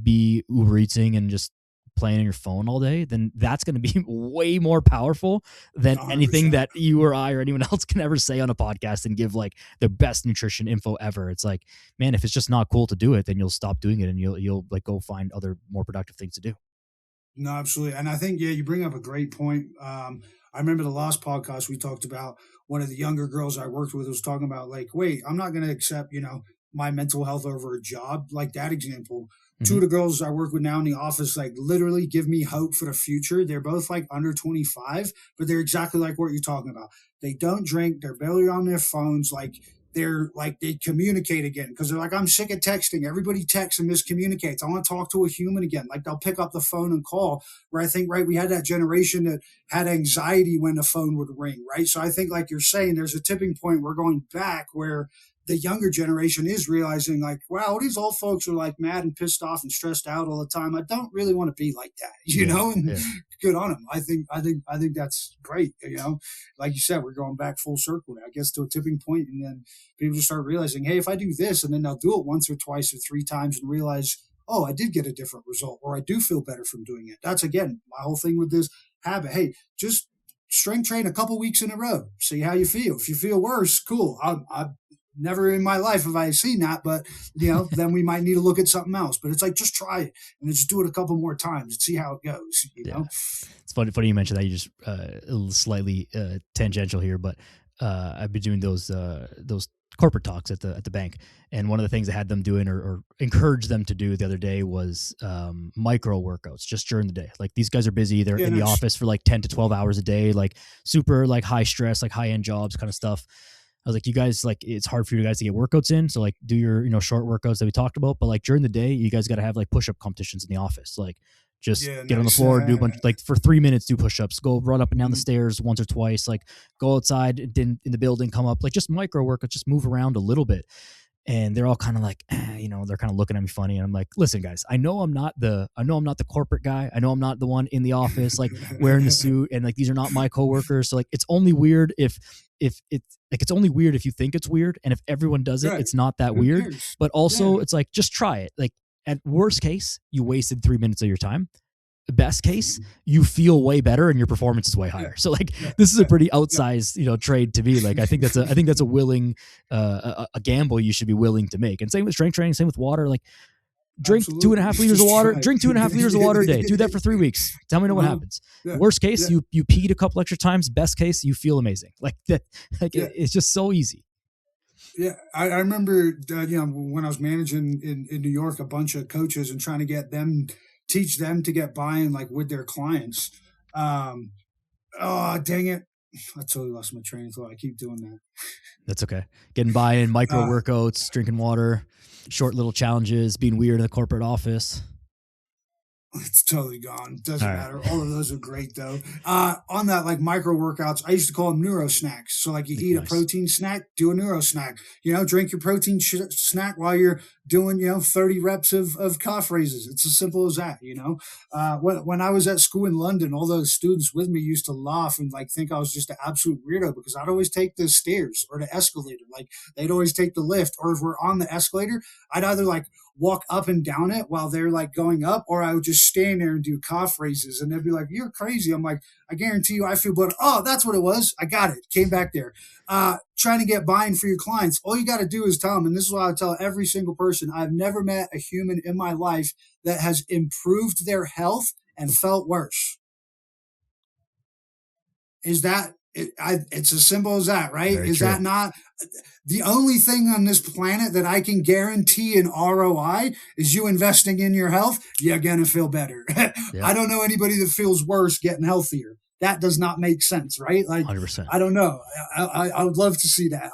be Uber Eating and just playing on your phone all day, then that's going to be way more powerful than anything 100%. that you or I or anyone else can ever say on a podcast and give like the best nutrition info ever. It's like, man, if it's just not cool to do it, then you'll stop doing it and you'll like go find other more productive things to do. No, absolutely. And I think, yeah, you bring up a great point. I remember the last podcast we talked about, one of the younger girls I worked with was talking about, like, wait, I'm not going to accept, my mental health over a job. Like that example. Two Mm-hmm. of the girls I work with now in the office, like, literally give me hope for the future. They're both like under 25, but they're exactly like what you're talking about. They don't drink. They're barely on their phones. They communicate again because they're like, I'm sick of texting. Everybody texts and miscommunicates. I want to talk to a human again. Like they'll pick up the phone and call. Where I think, right, we had that generation that had anxiety when the phone would ring, right? So I think, like you're saying, there's a tipping point. We're going back where the younger generation is realizing like, wow, these old folks are like mad and pissed off and stressed out all the time. I don't really want to be like that, and good on them. I think that's great. Like you said, we're going back full circle. I guess to a tipping point, and then people just start realizing, hey, if I do this, and then they'll do it once or twice or three times and realize, oh, I did get a different result, or I do feel better from doing it. That's again my whole thing with this habit. Hey, just strength train a couple weeks in a row. See how you feel. If you feel worse, cool. I never in my life have I seen that, but then we might need to look at something else. But it's like, just try it and just do it a couple more times and see how it goes. It's funny you mentioned that. You just a little slightly tangential here, but I've been doing those corporate talks at the bank, and one of the things I had them doing or encouraged them to do the other day was micro workouts just during the day. Like, these guys are busy; they're in the office for like 10 to 12 hours a day, like super like high stress, like high end jobs kind of stuff. I was like, you guys, like, it's hard for you guys to get workouts in. So like, do your, short workouts that we talked about, but like during the day, you guys got to have like push-up competitions in the office. Like, just get on the floor, do a bunch, like for 3 minutes, do push-ups, go run up and down the stairs once or twice, like go outside in the building, come up, like just micro workouts, just move around a little bit. And they're all kind of like, they're kind of looking at me funny. And I'm like, listen, guys, I know I'm not the corporate guy. I know I'm not the one in the office, like wearing the suit, and like, these are not my coworkers. So like, it's only weird if it's only weird if you think it's weird. And if everyone does it, it's not that weird. But also it's like, just try it. Like, at worst case, you wasted 3 minutes of your time. Best case, you feel way better and your performance is way higher. So like, this is a pretty outsized, trade to me. Like, I think that's a willing, a gamble you should be willing to make. And same with strength training, same with water. Like, drink 2.5 liters of water, drink 2.5 liters of water a day. Do that for 3 weeks. Tell me what happens. Worst case, you peed a couple extra times. Best case, you feel amazing. Like that. Like it's just so easy. Yeah, I remember, when I was managing in New York, a bunch of coaches and trying to teach them to get buy-in, like with their clients. Oh, dang it. I totally lost my train of thought. I keep doing that. That's okay. Getting buy-in, micro workouts, drinking water, short little challenges, being weird in the corporate office. It's totally gone. Doesn't matter. All of those are great though. On that, like micro workouts, I used to call them neuro snacks. So like, you eat a protein snack, do a neuro snack, drink your protein snack while you're doing, 30 reps of calf raises. It's as simple as that, when I was at school in London, all those students with me used to laugh and like think I was just an absolute weirdo because I'd always take the stairs or the escalator. Like, they'd always take the lift, or if we're on the escalator, I'd either like walk up and down it while they're like going up, or I would just stand there and do calf raises, and they'd be like, "You're crazy." I'm like, "I guarantee you I feel better." Oh, that's what it was. I got it. Came back there. Trying to get buy-in for your clients. All you got to do is tell them, and this is what I tell every single person. I've never met a human in my life that has improved their health and felt worse. It's as simple as that, right? Very true. That not the only thing on this planet that I can guarantee an ROI is you investing in your health? You're going to feel better. I don't know anybody that feels worse getting healthier. That does not make sense, right? Like, 100%. I don't know. I would love to see that.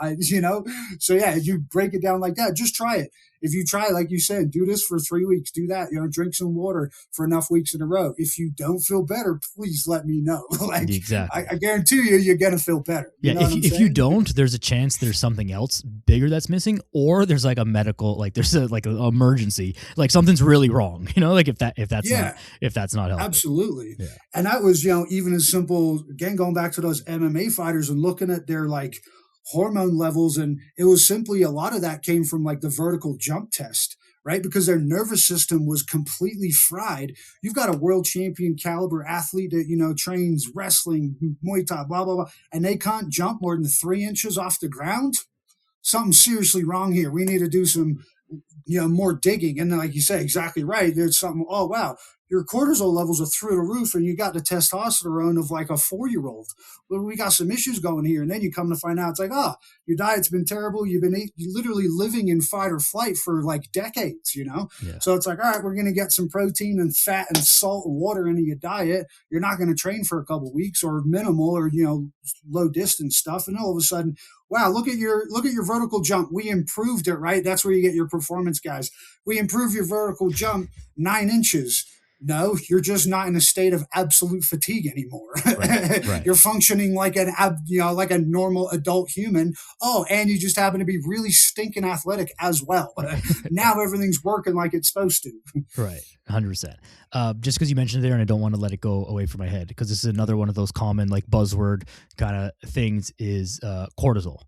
So yeah, if you break it down like that, just try it. If you try, like you said, do this for 3 weeks, do that, drink some water for enough weeks in a row. If you don't feel better, please let me know. Like, exactly. I guarantee you're going to feel better. Yeah. If you don't, there's a chance there's something else bigger that's missing, or there's like a medical, like there's an emergency, like something's really wrong, like if that's not helping. Absolutely. Yeah. And that was, even as simple, again, going back to those MMA fighters and looking at their like hormone levels. And it was simply, a lot of that came from like the vertical jump test, right? Because their nervous system was completely fried. You've got a world champion caliber athlete that, trains wrestling, Muay Thai, blah, blah, blah, and they can't jump more than 3 inches off the ground. Something's seriously wrong here. We need to do some, more digging. And then, like you say, exactly right. There's something, oh, wow, your cortisol levels are through the roof and you got the testosterone of like a 4-year-old. Well, we got some issues going here. And then you come to find out it's like, your diet's been terrible. You've been literally living in fight or flight for like decades, Yeah. So it's like, all right, we're going to get some protein and fat and salt and water into your diet. You're not going to train for a couple of weeks or minimal or, low distance stuff. And all of a sudden, wow, look at your vertical jump. We improved it, right? That's where you get your performance guys. We improved your vertical jump 9 inches. No, you're just not in a state of absolute fatigue anymore. Right. Right. You're functioning like like a normal adult human. Oh, and you just happen to be really stinking athletic as well. Now everything's working like it's supposed to. Right. 100%. Just because you mentioned it there, and I don't want to let it go away from my head, because this is another one of those common like buzzword kind of things is cortisol.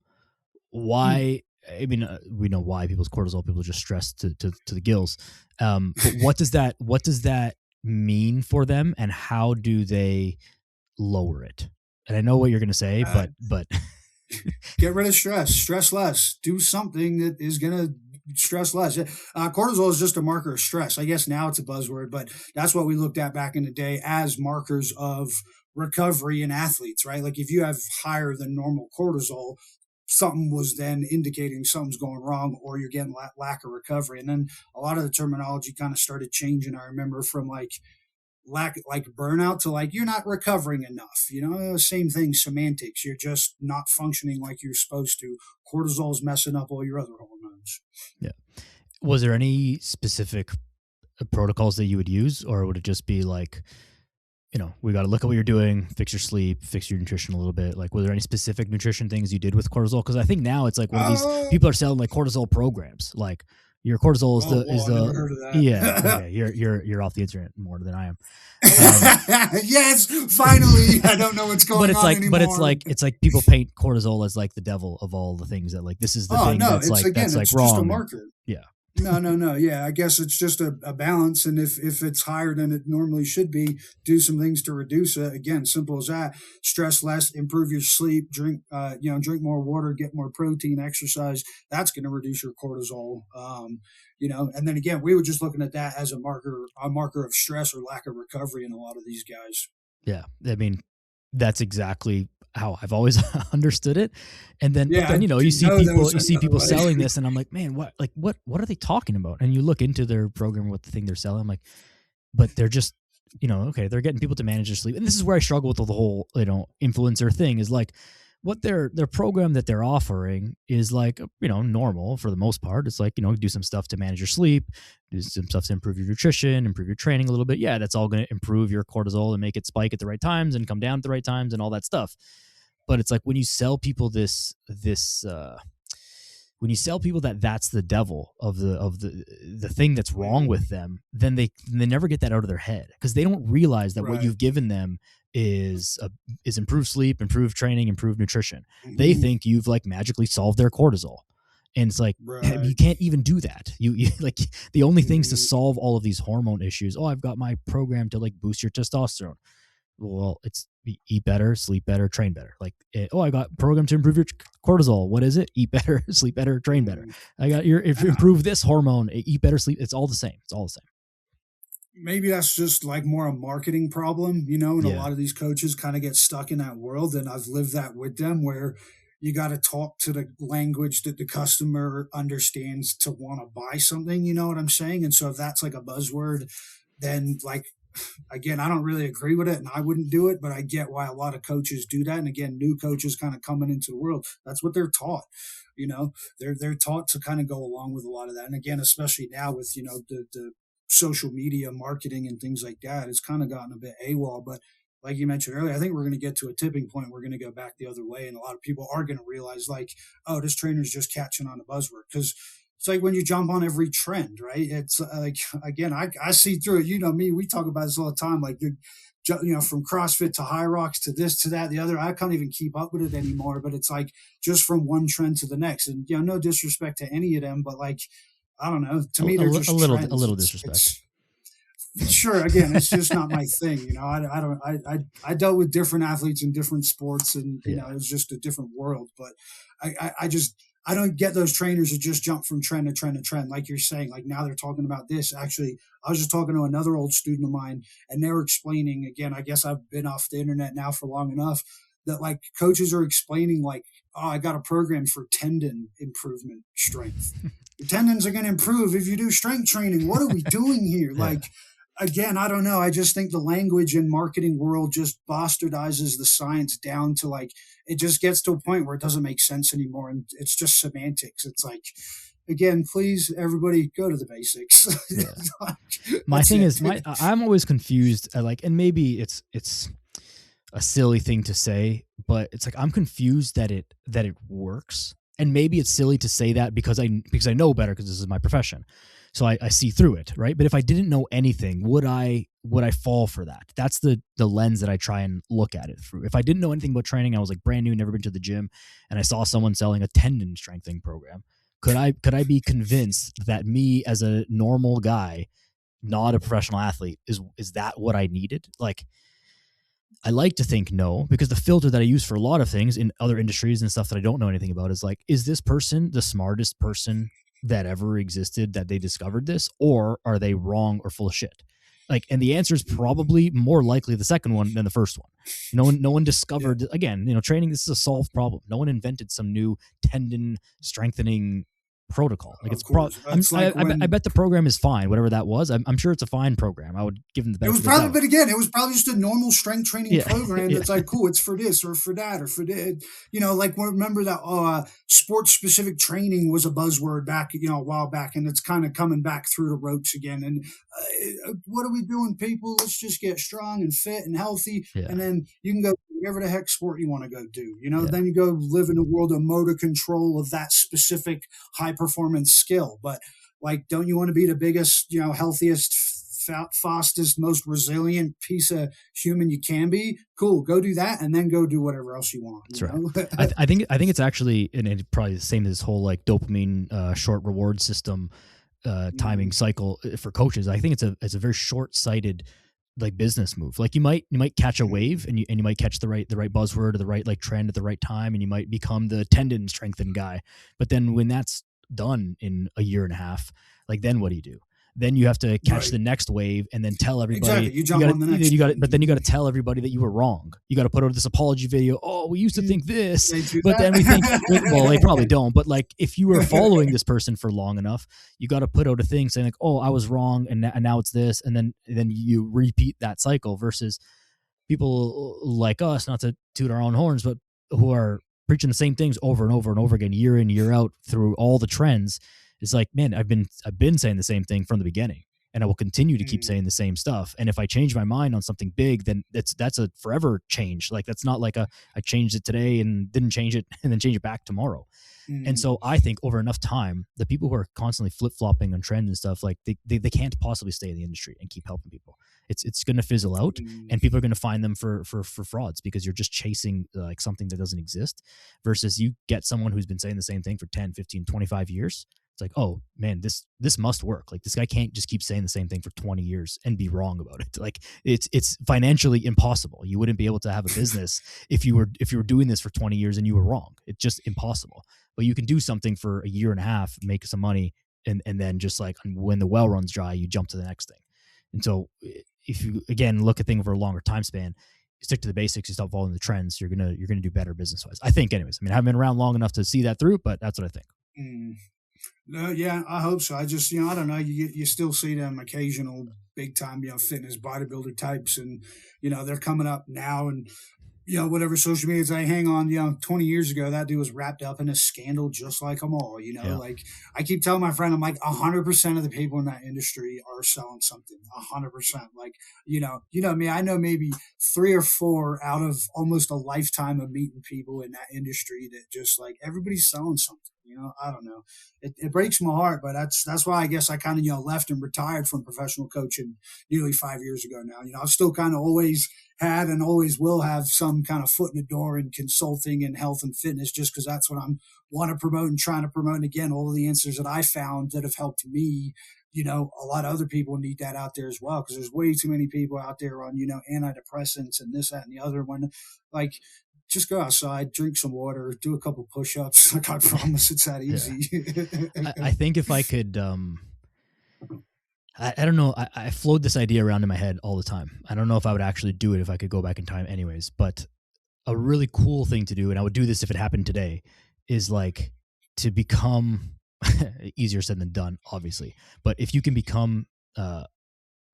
Why? I mean, we know why people's cortisol, people just stressed to the gills. But what does that mean for them, and how do they lower it? And I know what you're going to say, but get rid of stress less, do something that is going to stress less. Cortisol is just a marker of stress. I guess now it's a buzzword, but that's what we looked at back in the day as markers of recovery in athletes, right? Like if you have higher than normal cortisol, something was then indicating something's going wrong, or you're getting lack of recovery. And then a lot of the terminology kind of started changing. I remember from like burnout to like you're not recovering enough. Same thing, semantics. You're just not functioning like you're supposed to. Cortisol's messing up all your other hormones. Yeah. Was there any specific protocols that you would use, or would it just be like, we got to look at what you're doing, fix your sleep, fix your nutrition a little bit? Like, were there any specific nutrition things you did with cortisol? Because I think now it's like one of these people are selling like cortisol programs. Like your cortisol is I never heard of that. Yeah. Okay, you're off the internet more than I am. Yes, finally. I don't know what's going on anymore. But it's like people paint cortisol as like the devil of all the things that like this is the thing that's like that's like wrong. Just a marker. Yeah. No. Yeah, I guess it's just a balance. And if it's higher than it normally should be, do some things to reduce it. Again, simple as that. Stress less, improve your sleep, drink more water, get more protein, exercise. That's going to reduce your cortisol. And then again, we were just looking at that as a marker of stress or lack of recovery in a lot of these guys. Yeah. I mean, that's exactly how I've always understood it. And then, you see people selling this, and I'm like, man, what are they talking about? And you look into their program, what the thing they're selling, I'm like, but they're just, okay, they're getting people to manage their sleep. And this is where I struggle with the whole, influencer thing is like, what their program that they're offering is like, normal for the most part. It's like, do some stuff to manage your sleep, do some stuff to improve your nutrition, improve your training a little bit. Yeah, that's all going to improve your cortisol and make it spike at the right times and come down at the right times and all that stuff. But it's like when you sell people when you sell people that's the devil of the thing that's wrong with them, then they never get that out of their head, because they don't realize that what you've given them is improved sleep, improved training, improved nutrition. Mm-hmm. They think you've like magically solved their cortisol. And it's like, you can't even do that. You like the only things to solve all of these hormone issues. Oh, I've got my program to like boost your testosterone. Well, it's eat better, sleep better, train better. Like, I got a program to improve your cortisol. What is it? Eat better, sleep better, train better. I got improve this hormone, eat better, sleep. It's all the same. It's all the same. Maybe that's just like more a marketing problem, and a lot of these coaches kind of get stuck in that world. And I've lived that with them, where you got to talk to the language that the customer understands to want to buy something. You know what I'm saying? And so if that's like a buzzword, then like, again, I don't really agree with it, and I wouldn't do it, but I get why a lot of coaches do that. And again, new coaches kind of coming into the world, that's what they're taught. They're taught to kind of go along with a lot of that. And again, especially now with, the social media marketing and things like that, it's kind of gotten a bit AWOL. But like you mentioned earlier, I think we're going to get to a tipping point. We're going to go back the other way. And a lot of people are going to realize like, oh, this trainer's just catching on a buzzword. Because it's like when you jump on every trend, right? It's like, again, I see through it. Me, we talk about this all the time. Like, from CrossFit to High Rocks to this, to that, the other, I can't even keep up with it anymore. But it's like just from one trend to the next. And, no disrespect to any of them, but like, I don't know. To me, they're just a little disrespect. Sure. Again, it's just not my thing. I dealt with different athletes in different sports, and it's just a different world. But I don't get those trainers that just jump from trend to trend to trend. Like you're saying, like now they're talking about this. Actually, I was just talking to another old student of mine, and they were explaining, again, I guess I've been off the internet now for long enough, that like coaches are explaining like, oh, I got a program for tendon improvement strength. Your tendons are going to improve if you do strength training. What are we doing here? Like, again, I don't know. I just think the language and marketing world just bastardizes the science down to like, it just gets to a point where it doesn't make sense anymore. And it's just semantics. It's like, again, please, everybody, go to the basics. Yeah. My That's thing it. is, I'm always confused. And maybe it's a silly thing to say, but it's like I'm confused that it works. And maybe it's silly to say that because I know better because this is my profession. So I see through it, right? But if I didn't know anything, would I fall for that? That's the lens that I try and look at it through. If I didn't know anything about training, I was like brand new, never been to the gym, and I saw someone selling a tendon strengthening program, could I be convinced that me as a normal guy, not a professional athlete, is that what I needed? Like, I like to think no, because the filter that I use for a lot of things in other industries and stuff that I don't know anything about is like, is this person the smartest person that ever existed that they discovered this, or are they wrong or full of shit? Like, and the answer is probably more likely the second one than the first one. No one discovered, Yeah. again, training, this is a solved problem. No one invented some new tendon strengthening protocol. Like, Of course. That's like I when bet the program is fine, whatever that was. I'm sure it's a fine program. I would give them the it was benefit of the probably, doubt. but again, it was probably just a normal strength training Yeah. program Yeah. that's like, cool, it's for this or for that or for that. Like remember that sports specific training was a buzzword back, a while back, and it's kind of coming back through the ropes again. And what are we doing, people? Let's just get strong and fit and healthy, Yeah. and then you can go whatever the heck sport you want to go do. Yeah. Then you go live in a world of motor control of that specific high performance skill. But like, don't you want to be the biggest, healthiest, fastest, most resilient piece of human you can be? Cool, go do that, and then go do whatever else you want. That's right. I think it's actually, and it's probably the same as this whole like dopamine short reward system timing cycle for coaches. I think it's a very short sighted like business move. Like you might catch a wave and you might catch the right buzzword or the right like trend at the right time, and you might become the tendon strengthen guy. But then when that's done in a year and a half, like then what do you do? Then you have to catch the next wave and then tell everybody. Exactly. You jump on the next. But then you got to tell everybody that you were wrong. You got to put out this apology video. Oh, we used to think this, but then we think, well, they probably don't. But like, if you were following this person for long enough, you got to put out a thing saying like, oh, I was wrong, and now it's this, and then you repeat that cycle. Versus people like us, not to toot our own horns, but who are preaching the same things over and over and over again, year in, year out, through all the trends. It's like, man, I've been saying the same thing from the beginning, and I will continue to keep saying the same stuff. And if I change my mind on something big, then that's a forever change. Like, that's not like I changed it today and didn't change it and then change it back tomorrow. And so I think over enough time, the people who are constantly flip-flopping on trends and stuff, like they can't possibly stay in the industry and keep helping people. It's going to fizzle out, and people are going to find them for frauds, because you're just chasing like something that doesn't exist, versus you get someone who's been saying the same thing for 10, 15, 25 years. It's like, oh man, this must work. Like, this guy can't just keep saying the same thing for 20 years and be wrong about it. Like, it's financially impossible. You wouldn't be able to have a business if you were doing this for 20 years and you were wrong. It's just impossible. But you can do something for a year and a half, make some money, and then just like when the well runs dry, you jump to the next thing. And so if you again look at things over a longer time span, you stick to the basics, you stop following the trends, you're gonna do better business wise. I think, anyways. I mean, I haven't been around long enough to see that through, but that's what I think. No, yeah, I hope so. I just, I don't know. You still see them occasional big time, fitness bodybuilder types, and they're coming up now, and whatever social medias I hang on, 20 years ago, that dude was wrapped up in a scandal just like them all, Yeah. like I keep telling my friend, I'm like 100% of the people in that industry are selling something, 100%. Like, me, I know maybe 3 or 4 out of almost a lifetime of meeting people in that industry that just like everybody's selling something. I don't know. It breaks my heart, but that's why I guess I kind of, left and retired from professional coaching nearly 5 years ago now. I've still kind of always had and always will have some kind of foot in the door in consulting and health and fitness, just because that's what I'm want to promote and trying to promote. And again, all of the answers that I found that have helped me, a lot of other people need that out there as well, because there's way too many people out there on, antidepressants and this, that, and the other one. Like, just go outside, drink some water, do a couple push-ups. Like, I promise it's that easy. Yeah. I think if I could, I don't know. I float this idea around in my head all the time. I don't know if I would actually do it if I could go back in time anyways, but a really cool thing to do, and I would do this if it happened today, is like to become easier said than done, obviously. But if you can become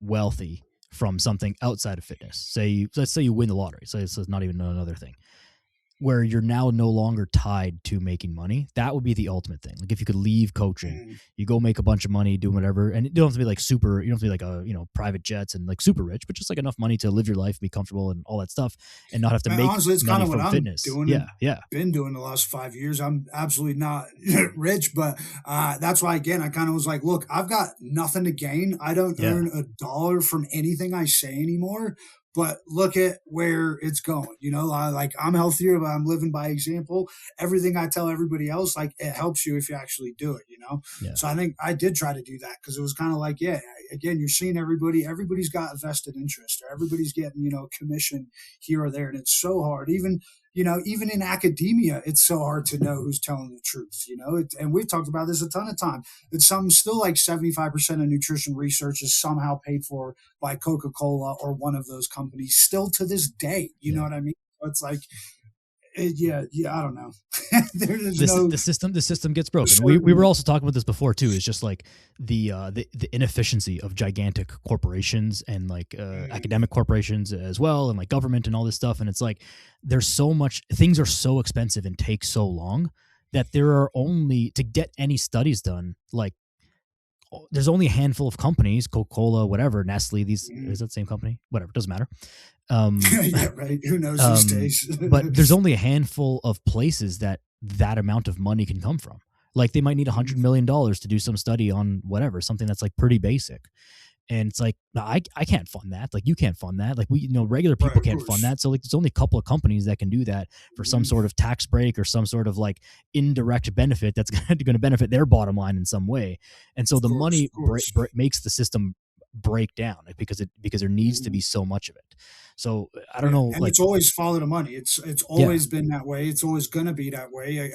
wealthy from something outside of fitness, let's say you win the lottery. So it's not even another thing. where you're now no longer tied to making money. That would be the ultimate thing. Like if you could leave coaching, you go make a bunch of money doing whatever, and you don't have to be like super, you don't have to be like a, private jets and like super rich, but just like enough money to live your life, be comfortable and all that stuff, and not have to make honestly, it's kind money of what from I'm fitness. doing. Yeah. Been doing the last 5 years. I'm absolutely not rich, but that's why, again, I kind of was like, look, I've got nothing to gain. I don't earn a dollar from anything I say anymore. But look at where it's going. I'm healthier, but I'm living by example. Everything I tell everybody else, like, it helps you if you actually do it. Yeah. So I think I did try to do that, because it was kind of like, yeah, again, you're seeing everybody's got a vested interest, or everybody's getting, commission here or there. And it's so hard. Even in academia, it's so hard to know who's telling the truth, and we've talked about this a ton of time. It's still like 75% of nutrition research is somehow paid for by Coca-Cola or one of those companies still to this day. You know what I mean? It's like, I don't know. The system gets broken. We were also talking about this before too. It's just like the inefficiency of gigantic corporations and like academic corporations as well, and like government and all this stuff. And it's like there's so much, things are so expensive and take so long that there are only, to get any studies done, like there's only a handful of companies, Coca-Cola, whatever, Nestle, is that the same company? Whatever, doesn't matter. Yeah, right. Who knows these days? But there's only a handful of places that amount of money can come from. Like they might need $100 million to do some study on whatever, something that's like pretty basic. And it's like, no, I can't fund that. Like you can't fund that. Like regular people can't fund that. So like there's only a couple of companies that can do that for some sort of tax break or some sort of like indirect benefit that's going to benefit their bottom line in some way. And so the money makes the system break down because there needs to be so much of it. So I don't know. And it's always follow the money. It's always been that way. It's always going to be that way.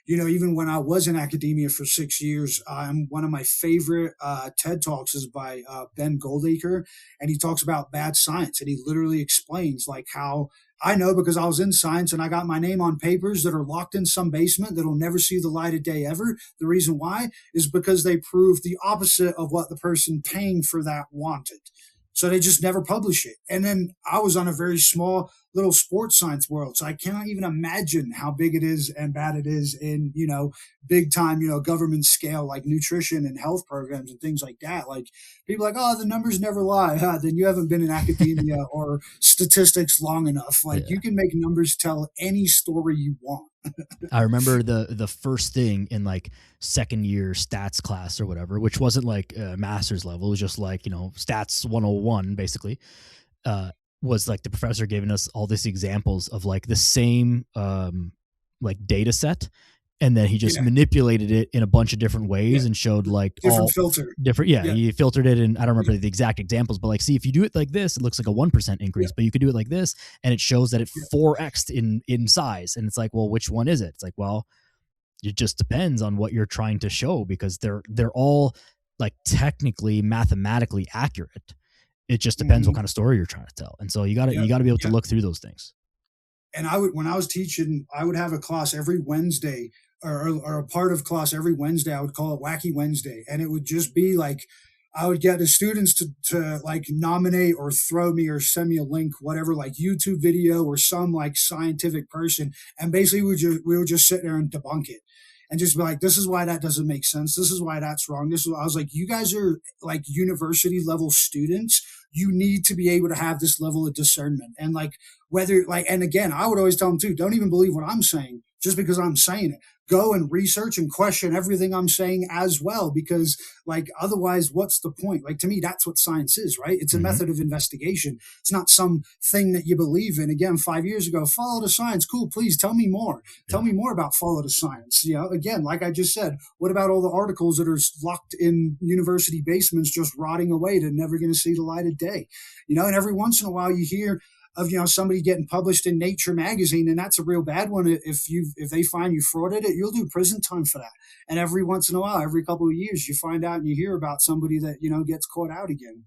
Even when I was in academia for 6 years, one of my favorite TED Talks is by Ben Goldacre, and he talks about bad science, and he literally explains like how I know, because I was in science and I got my name on papers that are locked in some basement that'll never see the light of day ever. The reason why is because they proved the opposite of what the person paying for that wanted. So they just never publish it. And then I was on a very small little sports science world. So I cannot even imagine how big it is and bad it is in, big time, government scale, like nutrition and health programs and things like that. Like people are like, oh, the numbers never lie. Then you haven't been in academia or statistics long enough. Like you can make numbers tell any story you want. I remember the first thing in like second year stats class or whatever, which wasn't like a master's level. It was just like, stats 101 basically, was like the professor giving us all these examples of like the same like data set. And then he just manipulated it in a bunch of different ways and showed like different filter. Different. Yeah, he filtered it. And I don't remember the exact examples, but like, see, if you do it like this, it looks like a 1% increase, but you could do it like this. And it shows that it 4x'd in size. And it's like, well, which one is it? It's like, well, it just depends on what you're trying to show, because they're all like technically mathematically accurate. It just depends what kind of story you're trying to tell. And so you gotta be able to look through those things. And when I was teaching, I would have a class every Wednesday or a part of class every Wednesday. I would call it Wacky Wednesday. And it would just be like, I would get the students to like nominate or throw me or send me a link, whatever, like YouTube video or some like scientific person. And basically we would just sit there and debunk it. And just be like, this is why that doesn't make sense. This is why that's wrong. I was like, you guys are like university level students. You need to be able to have this level of discernment. And like, and again, I would always tell them too, don't even believe what I'm saying just because I'm saying it. Go and research and question everything I'm saying as well, because like, otherwise what's the point? Like, to me, that's what science is, right? It's a method of investigation. It's not some thing that you believe in. Again, 5 years ago, follow the science. Cool. Please tell me more. Tell me more about follow the science. Again, like I just said, what about all the articles that are locked in university basements, just rotting away to never going to see the light of day? And every once in a while you hear of somebody getting published in Nature magazine, and that's a real bad one. If they find you frauded it, you'll do prison time for that. And every once in a while, every couple of years, you find out and you hear about somebody that gets caught out again.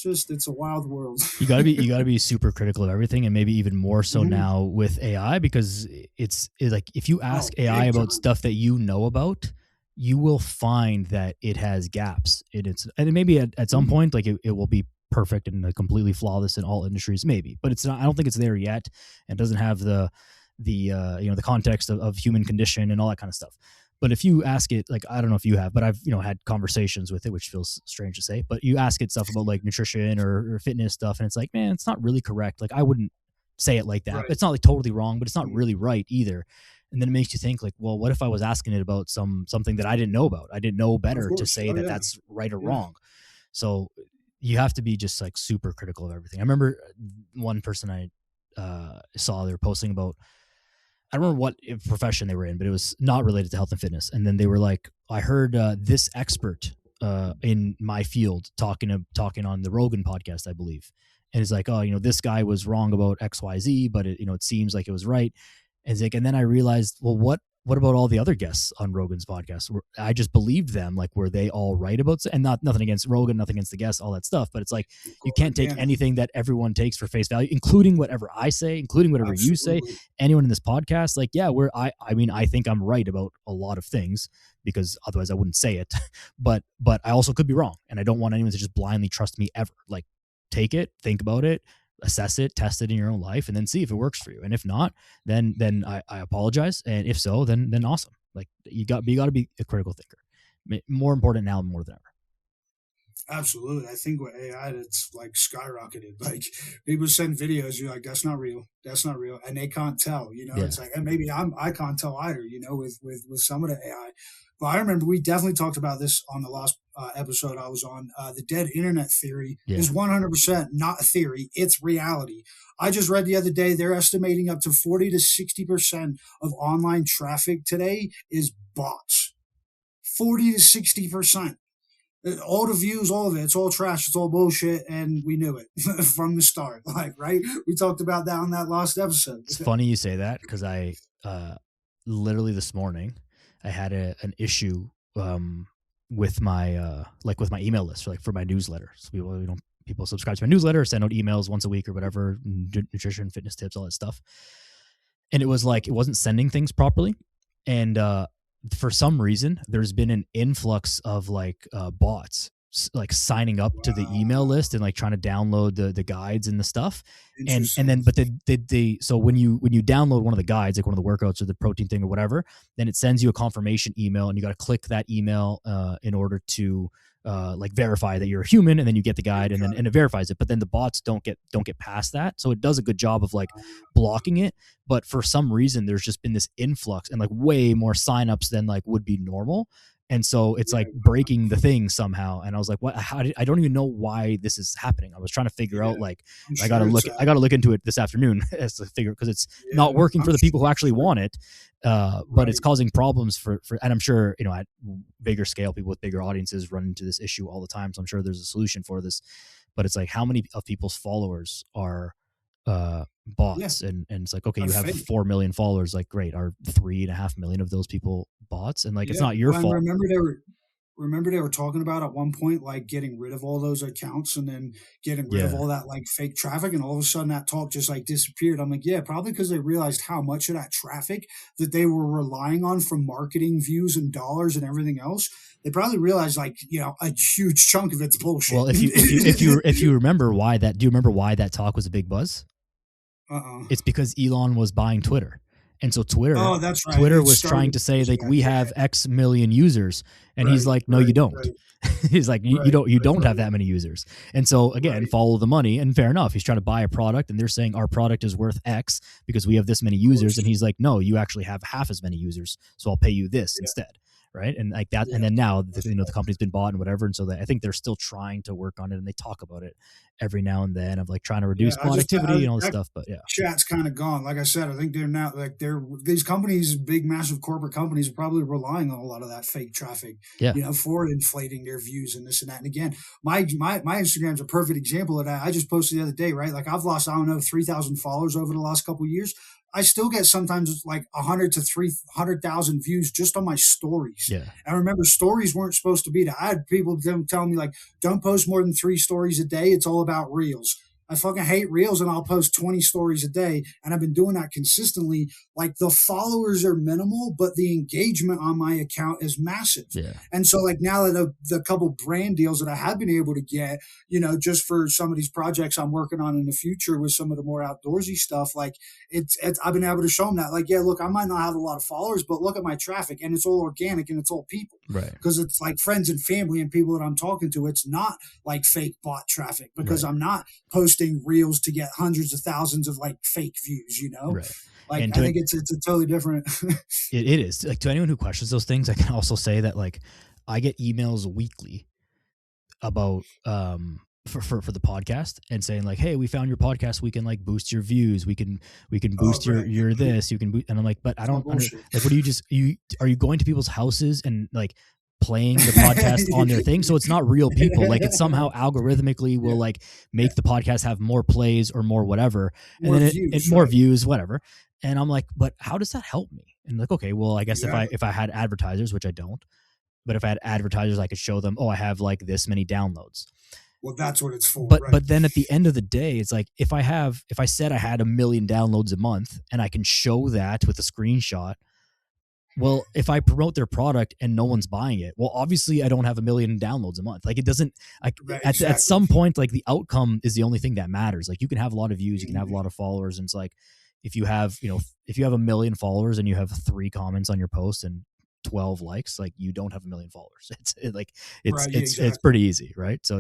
It's a wild world. you gotta be super critical of everything, and maybe even more so now with AI, because it's like if you ask AI about stuff that you know about, you will find that it has gaps in its, and maybe at some point like it will be perfect and completely flawless in all industries, maybe, but it's not. I don't think it's there yet, and doesn't have the the context of human condition and all that kind of stuff. But if you ask it, like, I don't know if you have, but I've, had conversations with it, which feels strange to say, but you ask it stuff about like nutrition or fitness stuff. And it's like, man, it's not really correct. Like, I wouldn't say it like that. Right. It's not like totally wrong, but it's not really right either. And then it makes you think like, well, what if I was asking it about something that I didn't know about? I didn't know better to say that that's right or wrong. So you have to be just like super critical of everything. I remember one person I saw, they were posting about, I don't remember what profession they were in, but it was not related to health and fitness. And then they were like, I heard this expert in my field talking on the Rogan podcast, I believe. And it's like, oh, this guy was wrong about XYZ, but it seems like it was right. And it's like, and then I realized, well, what about all the other guests on Rogan's podcast? I just believed them. Like, were they all right about, and nothing against Rogan, nothing against the guests, all that stuff. But it's like, you can't take anything that everyone takes for face value, including whatever I say, including whatever you say, anyone in this podcast. Like, yeah, I think I'm right about a lot of things because otherwise I wouldn't say it, but I also could be wrong. And I don't want anyone to just blindly trust me ever. Like, take it, think about it, assess it, test it in your own life, and then see if it works for you. And if not, then I apologize. And if so, then awesome. Like, you got to be a critical thinker. More important now more than ever. Absolutely. I think with AI, it's like skyrocketed. Like, people send videos, you're like, that's not real. That's not real. And they can't tell, it's like, and maybe I can't tell either, with some of the AI. But I remember we definitely talked about this on the last episode I was on. The dead internet theory is 100% not a theory. It's reality. I just read the other day, they're estimating up to 40 to 60% of online traffic today is bots. 40 to 60%. All the views, all of it, it's all trash, it's all bullshit, and we knew it from the start. Like, right? We talked about that on that last episode. It's funny you say that because I literally this morning I had an issue with my with my email list for my newsletter. So people subscribe to my newsletter, send out emails once a week or whatever, nutrition, fitness tips, all that stuff. And it was like it wasn't sending things properly, and for some reason, there's been an influx of bots like signing up to the email list and like trying to download the guides and the stuff. And then, but they so when you download one of the guides, like one of the workouts or the protein thing or whatever, then it sends you a confirmation email and you got to click that email in order to verify that you're a human, and then you get the guide and then it verifies it. But then the bots don't get past that. So it does a good job of blocking it. But for some reason, there's just been this influx and way more signups than would be normal. And so it's breaking the thing somehow. And I was like, what, I don't even know why this is happening. I was trying to figure out, I got to look into it this afternoon as to figure, cause it's not working for the people who actually want it. But it's causing problems for, and I'm sure, at bigger scale, people with bigger audiences run into this issue all the time. So I'm sure there's a solution for this, but it's how many of people's followers are, bots and it's okay, you have 4 million followers, great, are 3.5 million of those people bots? And it's not your fault. Remember they were talking about at one point getting rid of all those accounts and then getting rid of all that fake traffic, and all of a sudden that talk just disappeared. I'm like, yeah, probably because they realized how much of that traffic that they were relying on for marketing views and dollars and everything else. They probably realized a huge chunk of it's bullshit. Well, if you remember why that, do you remember why that talk was a big buzz? It's because Elon was buying Twitter. And so Twitter, that's right. Twitter was trying to say we have X million users, and he's like, no, you don't. He's like, you don't have that many users. And so again, follow the money, and fair enough. He's trying to buy a product, and they're saying our product is worth X because we have this many users, and he's like, no, you actually have half as many users, so I'll pay you this instead. Right. And that. And then now, the company's been bought and whatever. And so I think they're still trying to work on it, and they talk about it every now and then of trying to reduce productivity and all this stuff. But chat's kind of gone. Like I said, I think they're now these companies, big, massive corporate companies, are probably relying on a lot of that fake traffic, for inflating their views and this and that. And again, my Instagram's a perfect example of that. I just posted the other day, right? I've lost, 3,000 followers over the last couple of years. I still get sometimes 100 to 300,000 views just on my stories. Yeah. And remember, stories weren't supposed to be that. I had people telling me don't post more than 3 stories a day. It's all about reels. I fucking hate reels, and I'll post 20 stories a day. And I've been doing that consistently. Like, the followers are minimal, but the engagement on my account is massive. Yeah. And so, like, now that the couple brand deals that I have been able to get, just for some of these projects I'm working on in the future with some of the more outdoorsy stuff, like, it's I've been able to show them that, like, yeah, look, I might not have a lot of followers, but look at my traffic, and it's all organic and it's all people. Right. Because it's like friends and family and people that I'm talking to. It's not like fake bot traffic, because Right. I'm not posting reels to get hundreds of thousands of like fake views, Right. Like, And I think it's a totally different. it is, like, to anyone who questions those things, I can also say that, like, I get emails weekly about for the podcast and saying, like, hey, we found your podcast, we can like boost your views, we can boost your this, you can boost, and I'm like, but I don't like, what do you are you going to people's houses and like playing the podcast on their thing? So it's not real people. Like, it somehow algorithmically will like make the podcast have more plays or more whatever, and more then views, more views, whatever. And I'm like, but how does that help me? And like, okay, well, I guess if I had advertisers, which I don't, but if I had advertisers, I could show them, oh, I have like this many downloads. Well, that's what it's for. But then at the end of the day, it's like, if I said I had 1 million downloads a month and I can show that with a screenshot, well, if I promote their product and no one's buying it, well, obviously I don't have 1 million downloads a month. Like, it doesn't, like, at some point, like, the outcome is the only thing that matters. Like, you can have a lot of views, you can have a lot of followers. And it's like, if you have 1 million followers and you have 3 comments on your post and 12 likes, like, you don't have 1 million followers. It's pretty easy, right? So,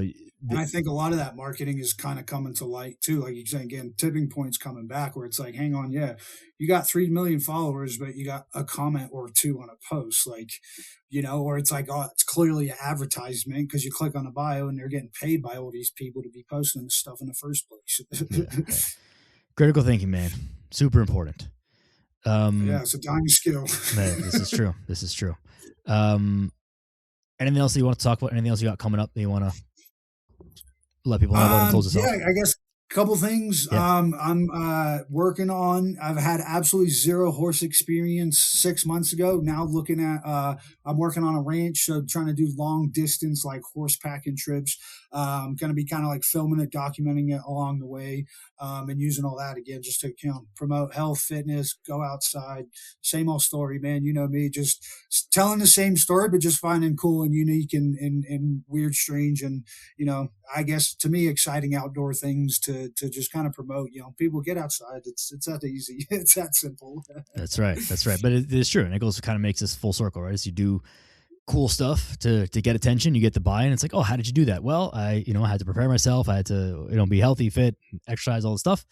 and I think a lot of that marketing is kind of coming to light too. Like you said, again, tipping points coming back, where it's like, hang on, yeah, you got 3 million followers, but you got a comment or 2 on a post, like, or it's like, oh, it's clearly an advertisement because you click on the bio and they're getting paid by all these people to be posting this stuff in the first place. Yeah. Critical thinking, man, super important. It's a dying skill. Man, this is true. Anything else that you want to talk about? Anything else you got coming up that you want to let people know about and close this off? I guess a couple things. Yeah. I'm working on. I've had absolutely zero horse experience 6 months ago. Now looking at, I'm working on a ranch, so trying to do long distance like horse packing trips. Going to be kind of like filming it, documenting it along the way, and using all that again just to promote health, fitness, go outside. Same old story, man. You know me, just telling the same story, but just finding cool and unique and weird, strange, and I guess to me exciting outdoor things to just kind of promote. People get outside. It's that easy. It's that simple. That's right. But it is true, and it kind of makes this full circle, right? So you do cool stuff to get attention, you get the buy-in. It's like, oh, how did you do that? Well, I had to prepare myself. I had to be healthy, fit, exercise, all the stuff.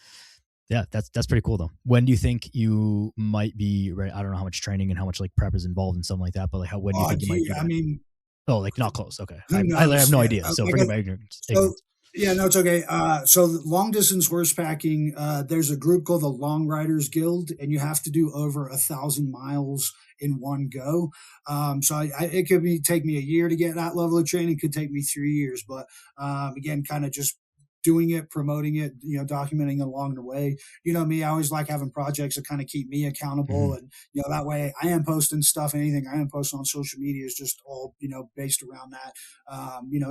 Yeah, that's pretty cool though. When do you think you might be ready? I don't know how much training and how much like prep is involved in something like that, but like when do you think you might be ready? Like not close. Okay. I have no idea. So forgive my ignorance. Yeah, no, it's okay. So long distance horse packing, there's a group called the Long Riders Guild, and you have to do over 1,000 miles in one go. So it could take me a year to get that level of training. It could take me 3 years, but again, kind of just doing it, promoting it, documenting along the way. Me, I always like having projects that kind of keep me accountable. And, that way I am posting stuff, anything I am posting on social media is just all, based around that.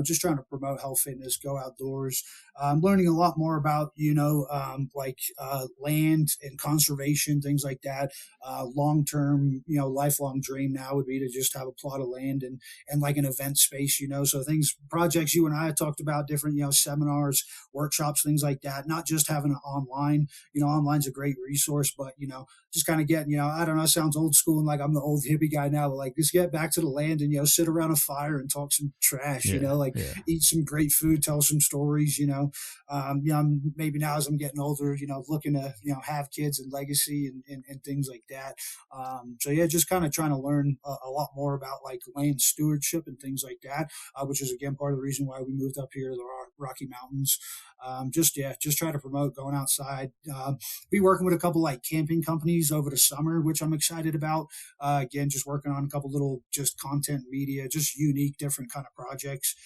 Just trying to promote health, fitness, go outdoors. I'm learning a lot more about, land and conservation, things like that. Long-term, lifelong dream now would be to just have a plot of land and like an event space, so projects you and I talked about, different, seminars, workshops, things like that, not just having it online. Online's a great resource, but just kind of getting, I don't know, it sounds old school and like I'm the old hippie guy now, but like just get back to the land and sit around a fire and talk some trash, eat some great food, tell some stories. Maybe now as I'm getting older, looking to have kids and legacy and things like that. So yeah, just kind of trying to learn a lot more about like land stewardship and things like that, which is again part of the reason why we moved up here to the Rocky Mountains. Just try to promote going outside. Be working with a couple like camping companies over the summer, which I'm excited about. Again, just working on a couple little just content media, just unique, different kind of projects.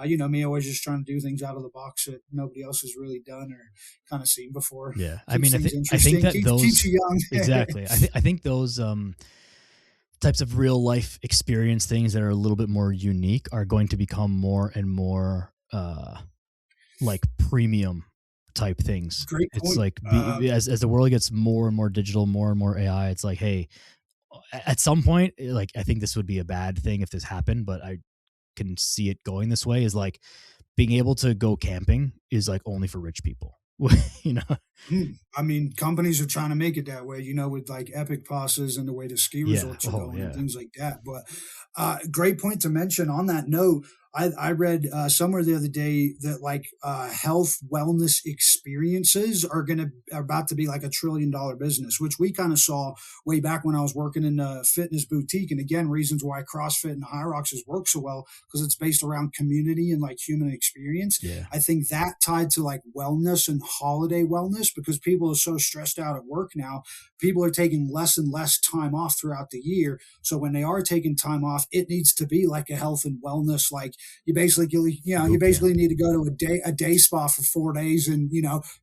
Me always just trying to do things out of the box that nobody else has really done or kind of seen before. Yeah, I mean, I think that those keeps you young. Exactly. I think those types of real life experience things that are a little bit more unique are going to become more and more like premium type things. Great It's point. like as the world gets more and more digital, more and more AI, it's like, hey, at some point, like I think this would be a bad thing if this happened, but I can see it going this way is like being able to go camping is like only for rich people. you know? I mean, companies are trying to make it that way, with like epic passes and the way the ski Yeah. resorts are Oh going and yeah. things like that. But great point to mention on that note. I read somewhere the other day that like health wellness experiences are about to be like $1 trillion business, which we kind of saw way back when I was working in a fitness boutique. And again, reasons why CrossFit and High Rocks has worked so well because it's based around community and like human experience. Yeah. I think that tied to like wellness and holiday wellness because people are so stressed out at work now. People are taking less and less time off throughout the year. So when they are taking time off, it needs to be like a health and wellness. Like you basically, you Boot basically camp. need to go to a day spa for 4 days and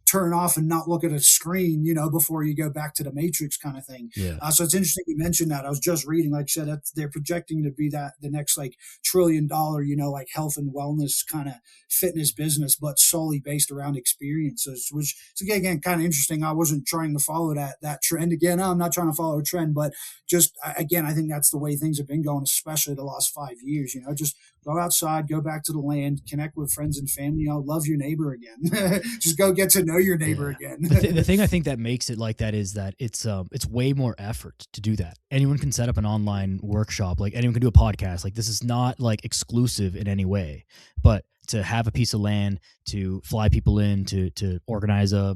turn off and not look at a screen, before you go back to the matrix kind of thing. Yeah. So it's interesting you mentioned that. I was just reading, like I said, that they're projecting to be that the next like $1 trillion, like health and wellness kind of fitness business, but solely based around experiences, which is again kind of interesting. I wasn't trying to follow that trend. Again, I'm not trying to follow a trend, but just again, I think that's the way things have been going, especially the last 5 years. Just go outside, go back to the land, connect with friends and family. Love your neighbor again. Just go get to know your neighbor Yeah. again. The thing I think that makes it like that is that it's way more effort to do that. Anyone can set up an online workshop, like anyone can do a podcast. Like this is not like exclusive in any way, but to have a piece of land, to fly people in, to organize a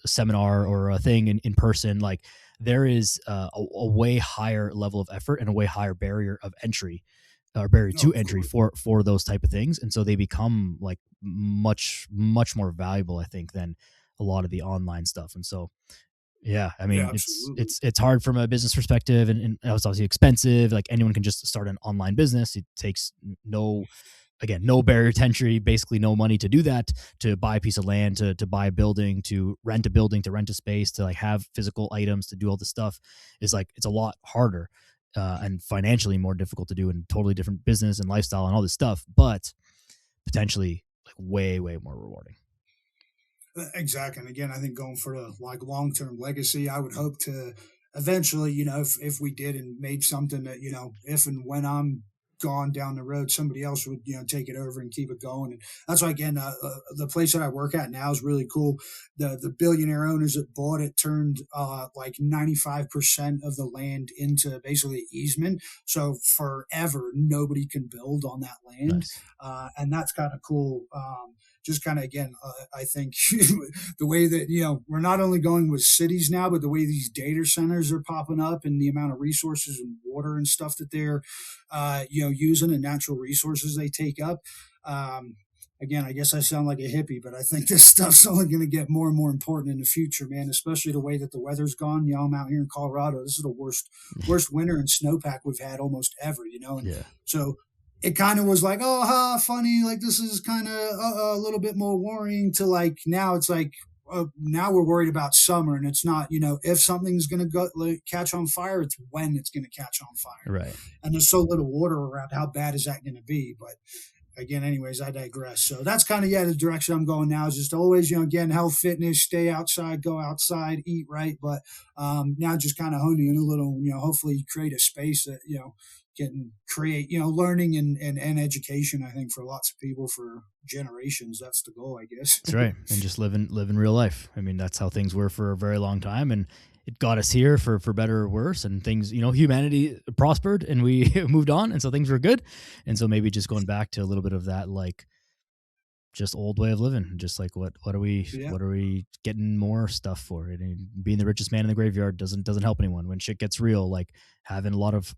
seminar or a thing in person, like there is a way higher level of effort and a way higher barrier of entry or barrier Oh, to of entry course. for those type of things, and so they become like much more valuable, I think, than a lot of the online stuff. And so yeah, I Yeah, mean, absolutely. it's hard from a business perspective, and it's obviously expensive. Like anyone can just start an online business. It takes no, again, no barrier to entry, basically no money to do that, to buy a piece of land, to buy a building, to rent a building, to rent a space, to like have physical items, to do all this stuff is like, it's a lot harder and financially more difficult to do in totally different business and lifestyle and all this stuff, but potentially like way more rewarding. Exactly. And again, I think going for a like long term legacy, I would hope to eventually, if we did and made something that, if and when I'm gone down the road, somebody else would, take it over and keep it going. And that's why, again, the place that I work at now is really cool. The billionaire owners that bought it turned like 95% of the land into basically easement. So forever, nobody can build on that land. Nice. And that's kind of cool. Just kind of again, I think the way that we're not only going with cities now, but the way these data centers are popping up and the amount of resources and water and stuff that they're using and natural resources they take up. Again, I guess I sound like a hippie, but I think this stuff's only going to get more and more important in the future, man. Especially the way that the weather's gone. I'm out here in Colorado. This is the worst winter and snowpack we've had almost ever. And Yeah. so it kind of was like, oh, funny. Like this is kind of a little bit more worrying to like now it's like, now we're worried about summer and it's not, if something's going to go like, catch on fire, it's when it's going to catch on fire. Right. And there's so little water around. How bad is that going to be? But again, anyways, I digress. So that's kind of, the direction I'm going now is just always, again, health, fitness, stay outside, go outside, eat right. But now just kind of honing in a little, hopefully create a space that, can create, learning and education, I think, for lots of people for generations. That's the goal, I guess. That's right. And just living real life. I mean, that's how things were for a very long time, and it got us here for better or worse. And things, humanity prospered and we moved on, and so things were good. And so maybe just going back to a little bit of that, like just old way of living, just like what are we getting more stuff for? And being the richest man in the graveyard doesn't help anyone when shit gets real. Like having a lot of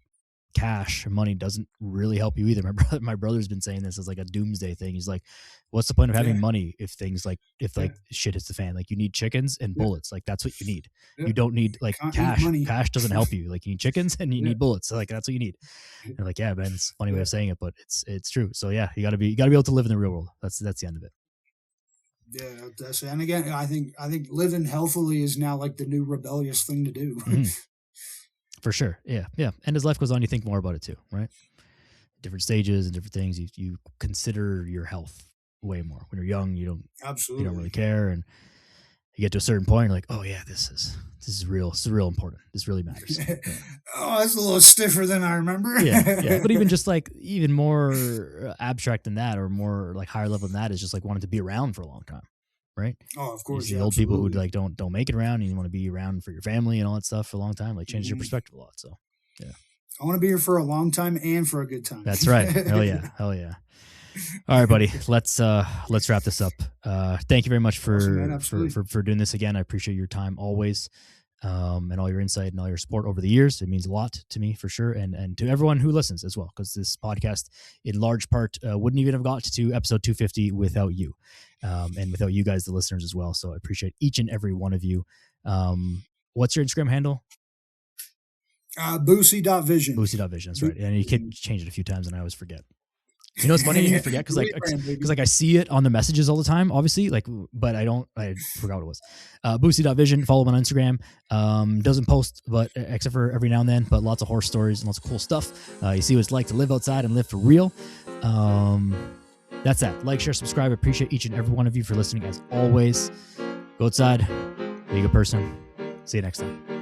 cash and money doesn't really help you either. My brother's been saying this as like a doomsday thing. He's like, what's the point of having money if things like shit hits the fan? Like you need chickens and bullets. Like that's what you need. You don't need like cash. Cash doesn't help you. Like you need chickens and you need bullets. So like that's what you need. And like, yeah, man, it's a funny way of saying it, but it's true. So yeah, you gotta be able to live in the real world. That's the end of it. Yeah, that's it. And again, I think living healthily is now like the new rebellious thing to do. Mm-hmm. For sure. Yeah. And as life goes on, you think more about it too, right? Different stages and different things. You consider your health way more. When you're young, you Absolutely. don't really care, and you get to a certain point, you're like, oh yeah, this is real. This is real important. This really matters. Yeah. Oh, it's a little stiffer than I remember. yeah. But even just like even more abstract than that, or more like higher level than that, is just like wanting to be around for a long time, right? Oh, of course. You see old people who like don't make it around, and you want to be around for your family and all that stuff for a long time. Like changes your perspective a lot. So yeah, I want to be here for a long time and for a good time. That's right. Hell yeah. All right, buddy. Let's wrap this up. Thank you very much for doing this again. I appreciate your time always, and all your insight and all your support over the years. It means a lot to me for sure, and to everyone who listens as well, because this podcast, in large part, wouldn't even have got to episode 250 without you, and without you guys, the listeners, as well. So I appreciate each and every one of you. What's your Instagram handle? Bousson.vision. Bousson.vision. That's right. And you can change it a few times, and I always forget. You know, it's funny you forget because I see it on the messages all the time, obviously, like, but I forgot what it was. Bousson.vision, follow him on Instagram. Doesn't post, but except for every now and then, but lots of horror stories and lots of cool stuff. You see what it's like to live outside and live for real. That's that. Like, share, subscribe. I appreciate each and every one of you for listening as always. Go outside, be a good person. See you next time.